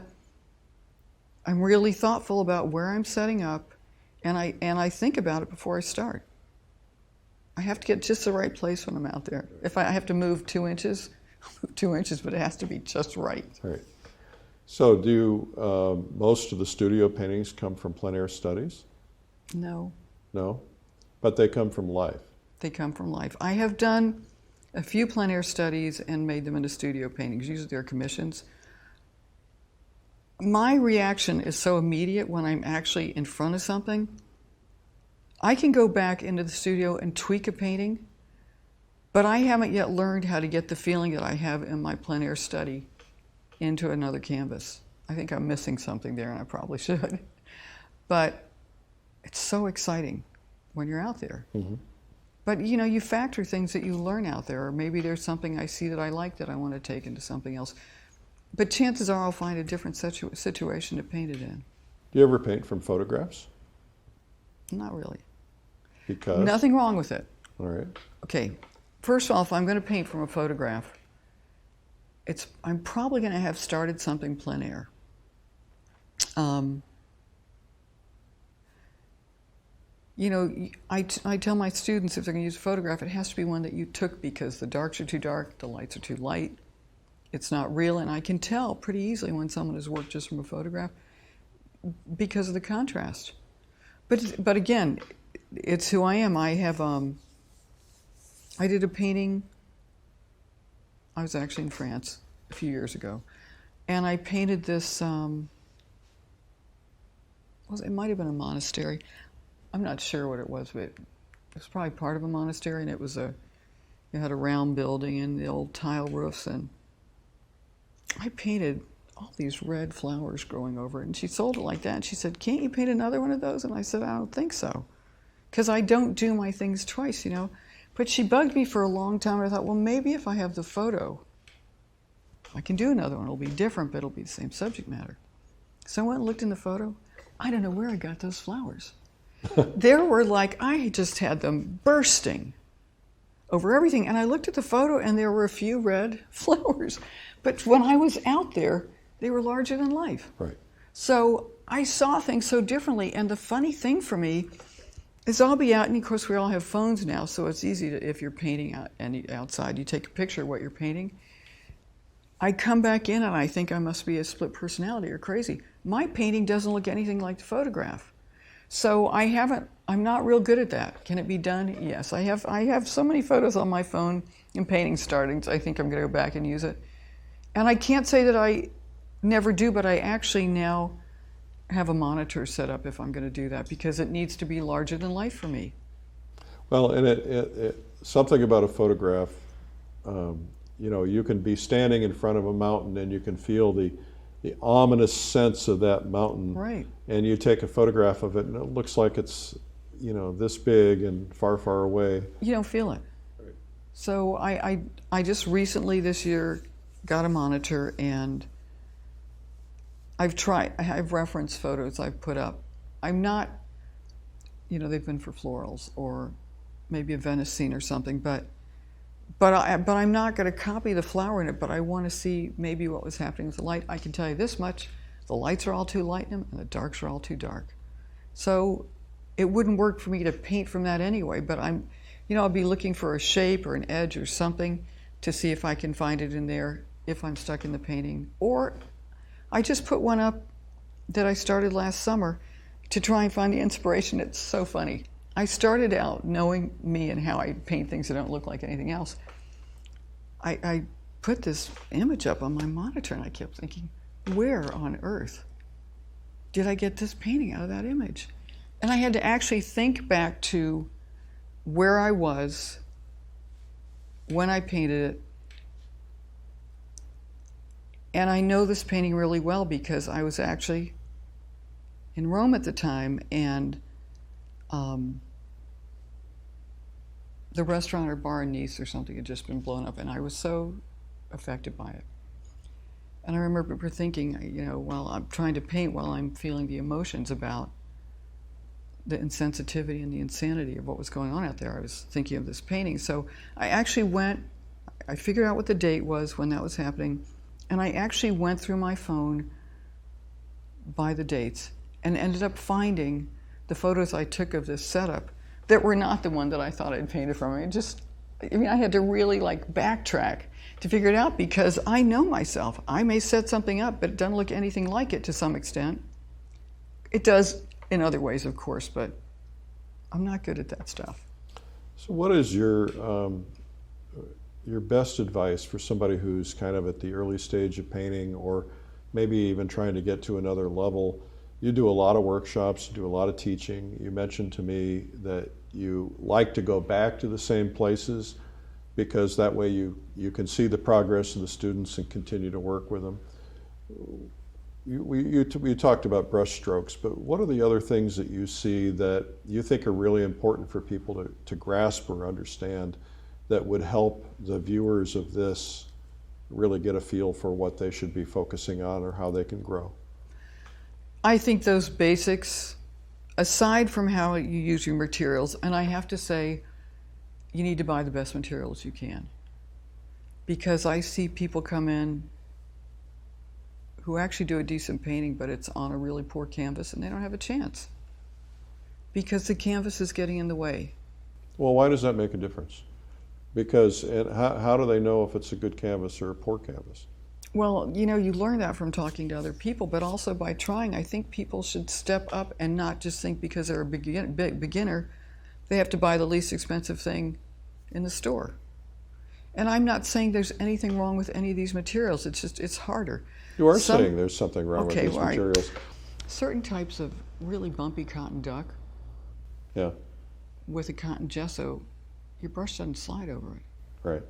I'm really thoughtful about where I'm setting up, and I think about it before I start. I have to get just the right place when I'm out there. If I have to move 2 inches, I'll move 2 inches, but it has to be just right. Right. So do most of the studio paintings come from plein air studies? No. No? But they come from life? They come from life. I have done a few plein air studies and made them into studio paintings. Usually they're commissions. My reaction is so immediate when I'm actually in front of something. I can go back into the studio and tweak a painting, but I haven't yet learned how to get the feeling that I have in my plein air study into another canvas. I think I'm missing something there, and I probably should. But it's so exciting when you're out there. Mm-hmm. But you factor things that you learn out there, or maybe there's something I see that I like that I want to take into something else. But chances are I'll find a different situation to paint it in. Do you ever paint from photographs? Not really. Because? Nothing wrong with it. All right. Okay, first off, I'm going to paint from a photograph. I'm probably going to have started something plein air. I tell my students if they're going to use a photograph, it has to be one that you took because the darks are too dark, the lights are too light. It's not real, and I can tell pretty easily when someone has worked just from a photograph because of the contrast. But again, it's who I am. I have I did a painting. I was actually in France a few years ago, and I painted this it might have been a monastery. I'm not sure what it was, but it was probably part of a monastery, and it had a round building and the old tile roofs, and I painted all these red flowers growing over it, and she sold it like that, and she said, "Can't you paint another one of those?" And I said, "I don't think so, because I don't do my things twice, you know." But she bugged me for a long time, and I thought, well, maybe if I have the photo, I can do another one. It'll be different, but it'll be the same subject matter. So I went and looked in the photo. I don't know where I got those flowers. There were I just had them bursting over everything. And I looked at the photo, and there were a few red flowers. But when I was out there, they were larger than life. Right. So I saw things so differently. And the funny thing for me is I'll be out, and of course we all have phones now, so it's easy to, if you're painting outside, you take a picture of what you're painting. I come back in and I think I must be a split personality or crazy. My painting doesn't look anything like the photograph. So I'm not real good at that. Can it be done? Yes. I have so many photos on my phone and paintings starting, so I think I'm going to go back and use it. And I can't say that I never do, but I actually now have a monitor set up if I'm going to do that, because it needs to be larger than life for me. Well, and it something about a photograph, you can be standing in front of a mountain and you can feel the ominous sense of that mountain. Right. And you take a photograph of it and it looks like it's, this big and far, far away. You don't feel it. Right. So I just recently this year got a monitor, and I have reference photos I've put up. I'm not, they've been for florals or maybe a Venice scene or something, but I'm not going to copy the flower in it, but I want to see maybe what was happening with the light. I can tell you this much: the lights are all too light in them and the darks are all too dark. So it wouldn't work for me to paint from that anyway, but I'll be looking for a shape or an edge or something to see if I can find it in there if I'm stuck in the painting. Or I just put one up that I started last summer to try and find the inspiration. It's so funny. I started out knowing me and how I paint things that don't look like anything else. I put this image up on my monitor, and I kept thinking, where on earth did I get this painting out of that image? And I had to actually think back to where I was when I painted it. And I know this painting really well because I was actually in Rome at the time, and the restaurant or bar in Nice or something had just been blown up, and I was so affected by it. And I remember thinking, while I'm trying to paint, while I'm feeling the emotions about the insensitivity and the insanity of what was going on out there, I was thinking of this painting. So I actually I figured out what the date was when that was happening, and I actually went through my phone by the dates and ended up finding the photos I took of this setup that were not the one that I thought I'd painted from. I had to really backtrack to figure it out, because I know myself. I may set something up, but it doesn't look anything like it to some extent. It does in other ways, of course, but I'm not good at that stuff. So what is your best advice for somebody who's kind of at the early stage of painting, or maybe even trying to get to another level? You do a lot of workshops, you do a lot of teaching. You mentioned to me that you like to go back to the same places because that way you can see the progress of the students and continue to work with them. You talked about brush strokes, but what are the other things that you see that you think are really important for people to grasp or understand that would help the viewers of this really get a feel for what they should be focusing on or how they can grow? I think those basics, aside from how you use your materials, and I have to say, you need to buy the best materials you can. Because I see people come in who actually do a decent painting, but it's on a really poor canvas, and they don't have a chance because the canvas is getting in the way. Well, why does that make a difference? Because how do they know if it's a good canvas or a poor canvas? Well, you learn that from talking to other people, but also by trying. I think people should step up and not just think because they're a beginner, they have to buy the least expensive thing in the store. And I'm not saying there's anything wrong with any of these materials. It's just, it's harder. You are saying there's something wrong with these right. materials. certain types of really bumpy cotton duck Yeah, with a cotton gesso, your brush doesn't slide over it. right.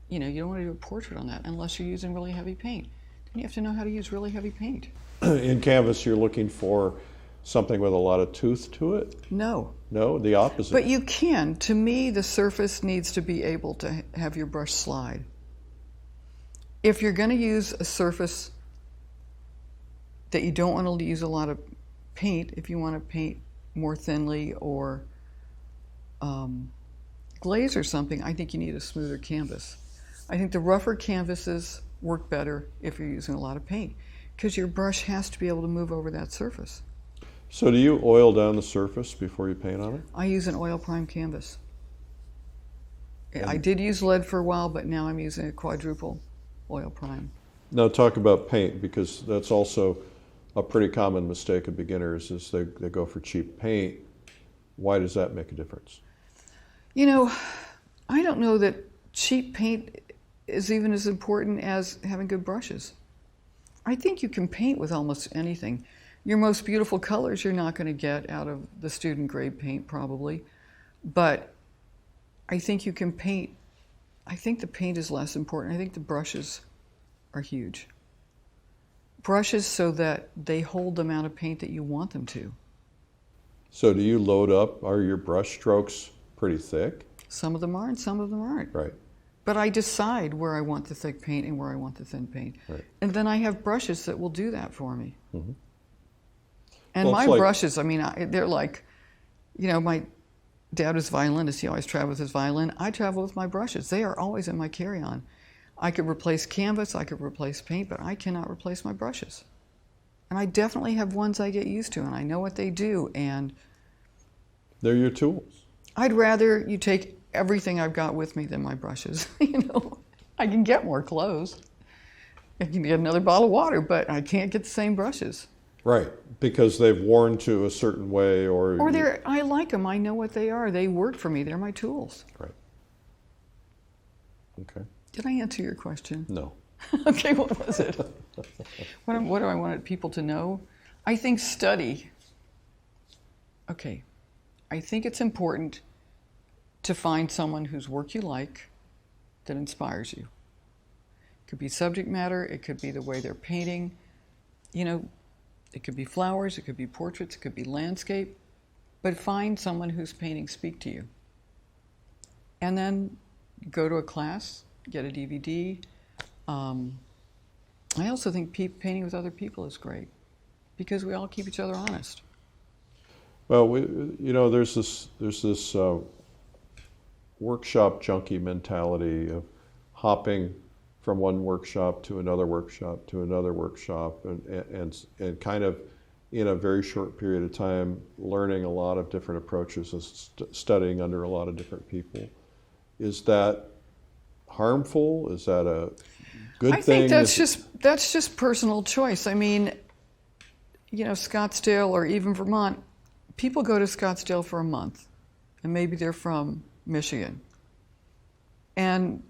You know, you don't want to do a portrait on that unless you're using really heavy paint. Then you have to know how to use really heavy paint. In canvas, you're looking for something with a lot of tooth to it? No. No, the opposite. But you can. To me, the surface needs to be able to have your brush slide. If you're going to use a surface that you don't want to use a lot of paint, if you want to paint more thinly or glaze or something, I think you need a smoother canvas. I think the rougher canvases work better if you're using a lot of paint because your brush has to be able to move over that surface. So do you oil down the surface before you paint on it? I use an oil prime canvas. I did use lead for a while, but now I'm using a quadruple oil prime. Now talk about paint, because that's also a pretty common mistake of beginners is they go for cheap paint. Why does that make a difference? You know, I don't know that cheap paint is even as important as having good brushes. I think you can paint with almost anything. Your most beautiful colors you're not going to get out of the student grade paint probably, but I think you can paint. I think the paint is less important. I think the brushes are huge. Brushes so that they hold the amount of paint that you want them to. So do you load up? Are your brush strokes pretty thick? Some of them are and some of them aren't. Right. But I decide where I want the thick paint and where I want the thin paint. Right. And then I have brushes that will do that for me. Mm-hmm. And Well, my brushes, I mean, they're like, you know, my dad was a violinist. He always traveled with his violin. I travel with my brushes. They are always in my carry-on. I could replace canvas, I could replace paint, but I cannot replace my brushes. And I definitely have ones I get used to, and I know what they do. And They're your tools. I'd rather you take everything I've got with me than my brushes. You know, I can get more clothes. I can get another bottle of water, but I can't get the same brushes. Right, because they've worn to a certain way or I like them. I know what they are. They work for me. They're my tools. Right. Okay. Did I answer your question? No. Okay, what was it? What do I want people to know? I think study. Okay. I think it's important to find someone whose work you like that inspires you. It could be subject matter. It could be the way they're painting. You know, it could be flowers. It could be portraits. It could be landscape. But find someone whose paintings speak to you. And then go to a class, get a DVD. I also think painting with other people is great because we all keep each other honest. Well, there's this workshop junkie mentality of hopping from one workshop to another workshop to another workshop, and kind of in a very short period of time learning a lot of different approaches and studying under a lot of different people. Is that harmful? Is that a good thing? I think that's just personal choice. I mean, you know, Scottsdale or even Vermont, people go to Scottsdale for a month, and maybe they're from Michigan. And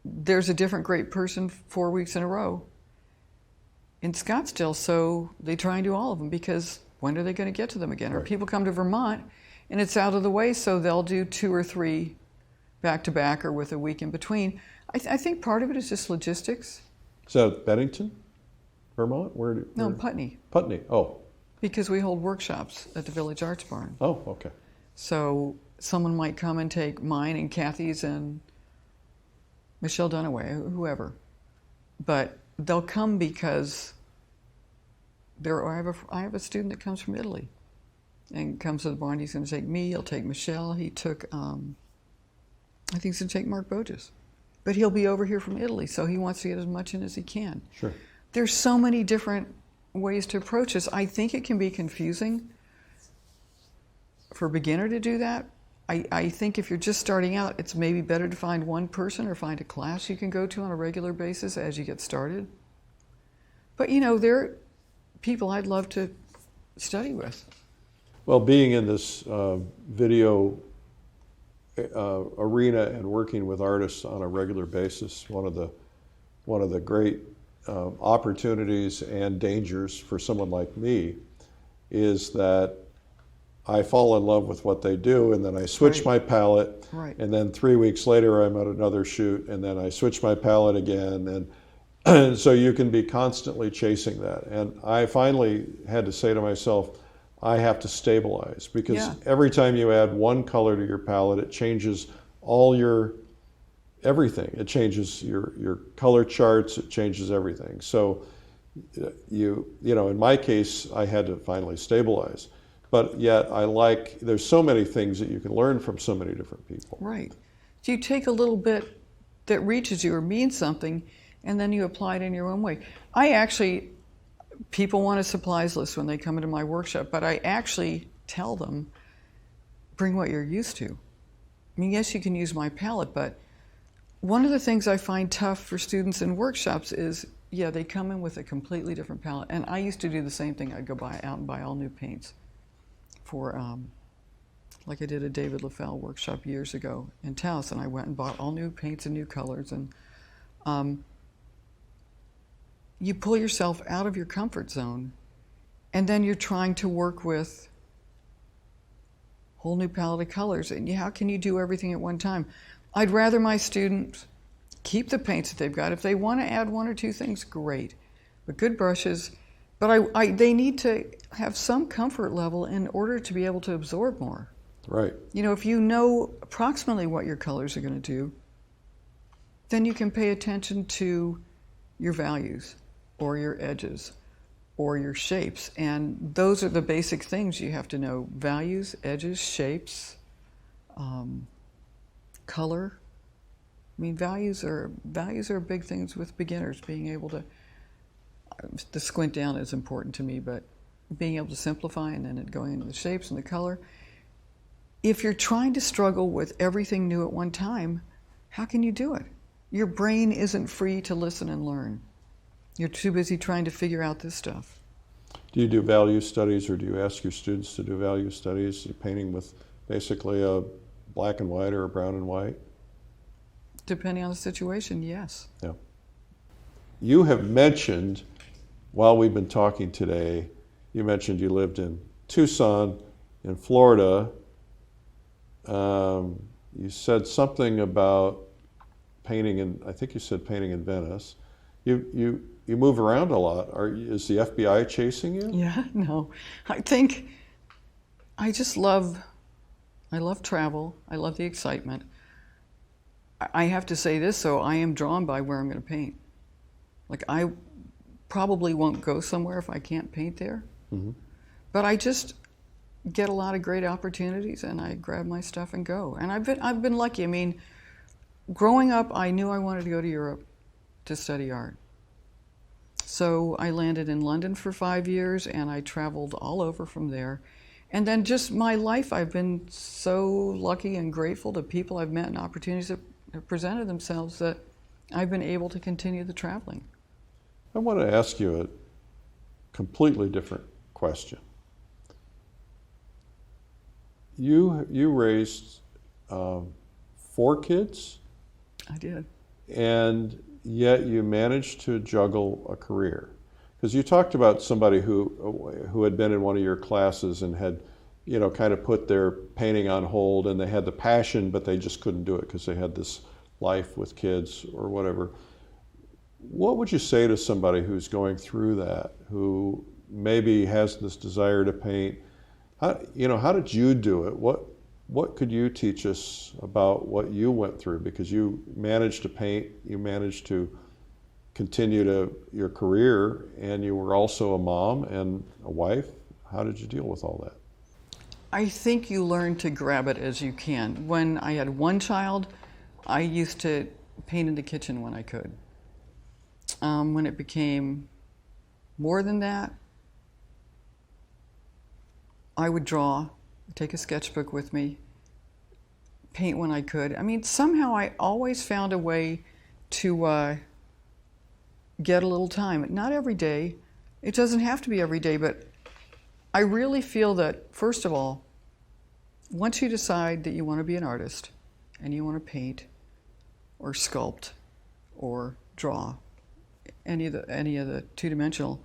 there's a different great person 4 weeks in a row in Scottsdale, so they try and do all of them because when are they going to get to them again? Or people come to Vermont, and it's out of the way, so they'll do 2 or 3 back-to-back or with a week in between. I think part of it is just logistics. Is that Bennington, Vermont? No, Putney. Putney, oh. Because we hold workshops at the Village Arts Barn. Oh, okay. So someone might come and take mine and Kathy's and Michelle Dunaway, whoever. But they'll come because I have a student that comes from Italy and comes to the barn. He's going to take me, he'll take Michelle. He took, I think he's going to take Mark Boges. But he'll be over here from Italy, so he wants to get as much in as he can. Sure. There's so many different ways to approach this. I think it can be confusing for a beginner to do that. I think if you're just starting out, it's maybe better to find one person or find a class you can go to on a regular basis as you get started. But you know, there are people I'd love to study with. Well, being in this video arena and working with artists on a regular basis, one of the great opportunities and dangers for someone like me is that I fall in love with what they do, and then I switch my palette, and then 3 weeks later I'm at another shoot, and then I switch my palette again, and so you can be constantly chasing that. And I finally had to say to myself, I have to stabilize, because every time you add one color to your palette, it changes all your everything. It changes your color charts, it changes everything. So you know, in my case, I had to finally stabilize. But yet there's so many things that you can learn from so many different people. Right. So you take a little bit that reaches you or means something, and then you apply it in your own way. People want a supplies list when they come into my workshop, but I actually tell them, bring what you're used to. I mean, yes, you can use my palette, but one of the things I find tough for students in workshops is, they come in with a completely different palette. And I used to do the same thing. I'd go out and buy all new paints for, like I did a David LaFell workshop years ago in Taos, and I went and bought all new paints and new colors. And you pull yourself out of your comfort zone, and then you're trying to work with a whole new palette of colors. And how can you do everything at one time? I'd rather my students keep the paints that they've got. If they want to add one or two things, great. But good brushes. But they need to have some comfort level in order to be able to absorb more. Right. You know, if you know approximately what your colors are going to do, then you can pay attention to your values or your edges or your shapes. And those are the basic things you have to know: values, edges, shapes, color. I mean, values are big things with beginners. Being able to squint down is important to me, but being able to simplify and then going into the shapes and the color. If you're trying to struggle with everything new at one time, how can you do it? Your brain isn't free to listen and learn. You're too busy trying to figure out this stuff. Do you do value studies, or do you ask your students to do value studies? You're painting with basically a black and white or a brown and white? Depending on the situation, yes. Yeah. You have mentioned, while we've been talking today, you mentioned you lived in Tucson, in Florida. You said something about painting in, I think you said painting in Venice. You move around a lot. Is the FBI chasing you? Yeah, no. I love travel. I love the excitement. I have to say this, so I am drawn by where I'm going to paint. Like, I probably won't go somewhere if I can't paint there. Mm-hmm. But I just get a lot of great opportunities, and I grab my stuff and go. And I've been lucky. I mean, growing up, I knew I wanted to go to Europe to study art. So I landed in London for 5 years, and I traveled all over from there. And then just my life, I've been so lucky and grateful to people I've met and opportunities that have presented themselves that I've been able to continue the traveling. I want to ask you a completely different question. You raised 4 kids? I did. And yet you managed to juggle a career. Because you talked about somebody who had been in one of your classes and had, kind of put their painting on hold, and they had the passion, but they just couldn't do it because they had this life with kids or whatever. What would you say to somebody who's going through that, who maybe has this desire to paint? How did you do it? What could you teach us about what you went through? Because you managed to paint, you managed to continue your career, and you were also a mom and a wife. How did you deal with all that? I think you learn to grab it as you can. When I had one child, I used to paint in the kitchen when I could. When it became more than that, I would draw, take a sketchbook with me, paint when I could. I mean, somehow I always found a way to get a little time. Not every day. It doesn't have to be every day, but I really feel that, first of all, once you decide that you want to be an artist and you want to paint or sculpt or draw, any of the two-dimensional,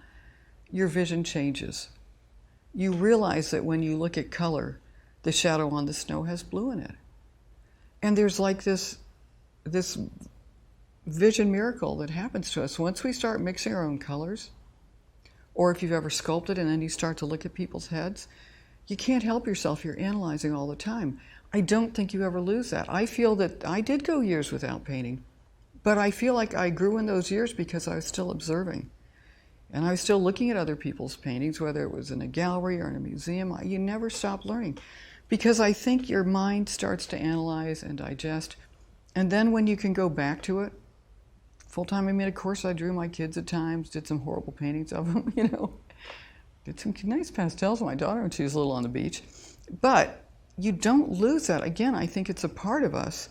your vision changes. You realize that when you look at color, the shadow on the snow has blue in it. And there's like this vision miracle that happens to us. Once we start mixing our own colors, or if you've ever sculpted and then you start to look at people's heads, you can't help yourself. You're analyzing all the time. I don't think you ever lose that. I feel that I did go years without painting, but I feel like I grew in those years because I was still observing. And I was still looking at other people's paintings, whether it was in a gallery or in a museum. You never stop learning, because I think your mind starts to analyze and digest. And then when you can go back to it, full-time, of course I drew my kids at times, did some horrible paintings of them, Did some nice pastels with my daughter when she was little on the beach. But you don't lose that. Again, I think it's a part of us.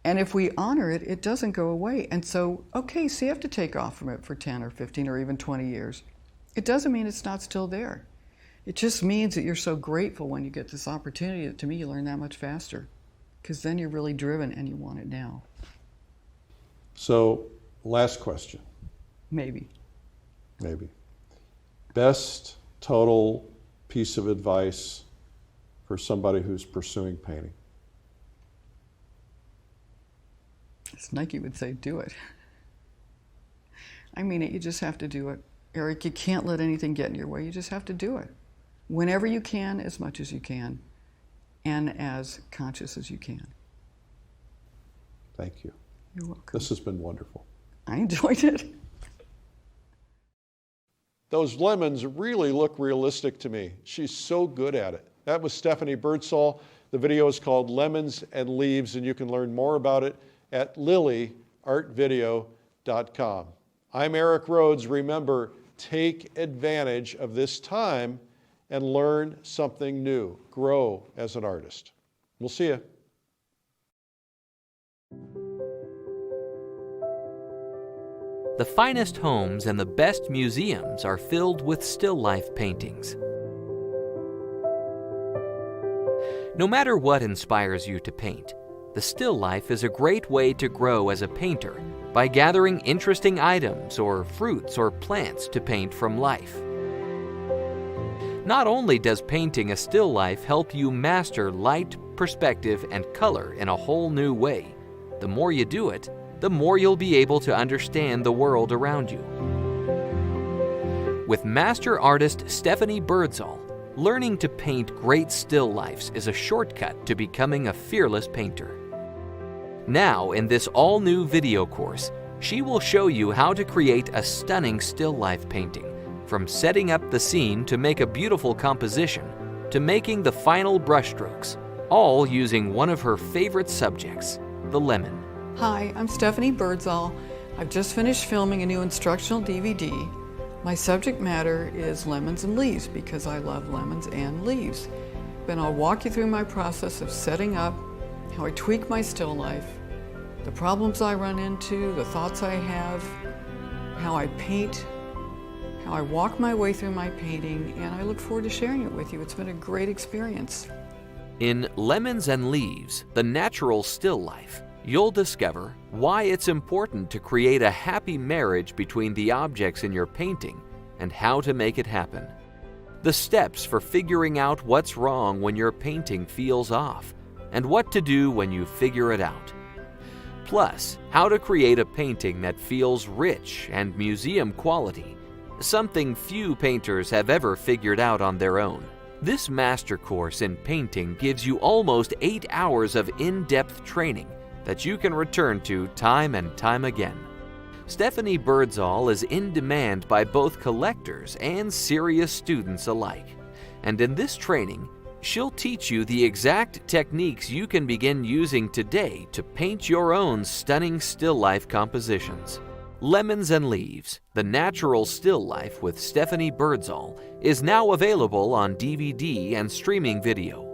And if we honor it, it doesn't go away. And so, okay, so you have to take off from it for 10 or 15 or even 20 years. It doesn't mean it's not still there. It just means that you're so grateful when you get this opportunity that, to me, you learn that much faster, because then you're really driven and you want it now. So, last question. Maybe. Best total piece of advice for somebody who's pursuing painting? As Nike would say, do it. I mean it, you just have to do it. Eric, you can't let anything get in your way. You just have to do it. Whenever you can, as much as you can, and as conscious as you can. Thank you. You're welcome. This has been wonderful. I enjoyed it. Those lemons really look realistic to me. She's so good at it. That was Stephanie Birdsall. The video is called Lemons and Leaves, and you can learn more about it at lilyartvideo.com. I'm Eric Rhodes. Remember, take advantage of this time and learn something new. Grow as an artist. We'll see you. The finest homes and the best museums are filled with still life paintings. No matter what inspires you to paint, the still life is a great way to grow as a painter by gathering interesting items or fruits or plants to paint from life. Not only does painting a still life help you master light, perspective, and color in a whole new way, the more you do it, the more you'll be able to understand the world around you. With master artist Stephanie Birdsall, learning to paint great still lifes is a shortcut to becoming a fearless painter. Now, in this all-new video course, she will show you how to create a stunning still life painting, from setting up the scene to make a beautiful composition, to making the final brushstrokes, all using one of her favorite subjects, the lemon. Hi, I'm Stephanie Birdsall. I've just finished filming a new instructional DVD. My subject matter is lemons and leaves because I love lemons and leaves. And I'll walk you through my process of setting up, how I tweak my still life, the problems I run into, the thoughts I have, how I paint, how I walk my way through my painting, and I look forward to sharing it with you. It's been a great experience. In Lemons and Leaves, the natural still life, you'll discover why it's important to create a happy marriage between the objects in your painting and how to make it happen. The steps for figuring out what's wrong when your painting feels off and what to do when you figure it out. Plus, how to create a painting that feels rich and museum quality, something few painters have ever figured out on their own. This master course in painting gives you almost 8 hours of in-depth training that you can return to time and time again. Stephanie Birdsall is in demand by both collectors and serious students alike. And in this training, she'll teach you the exact techniques you can begin using today to paint your own stunning still life compositions. Lemons and Leaves, The Natural Still Life with Stephanie Birdsall is now available on DVD and streaming video.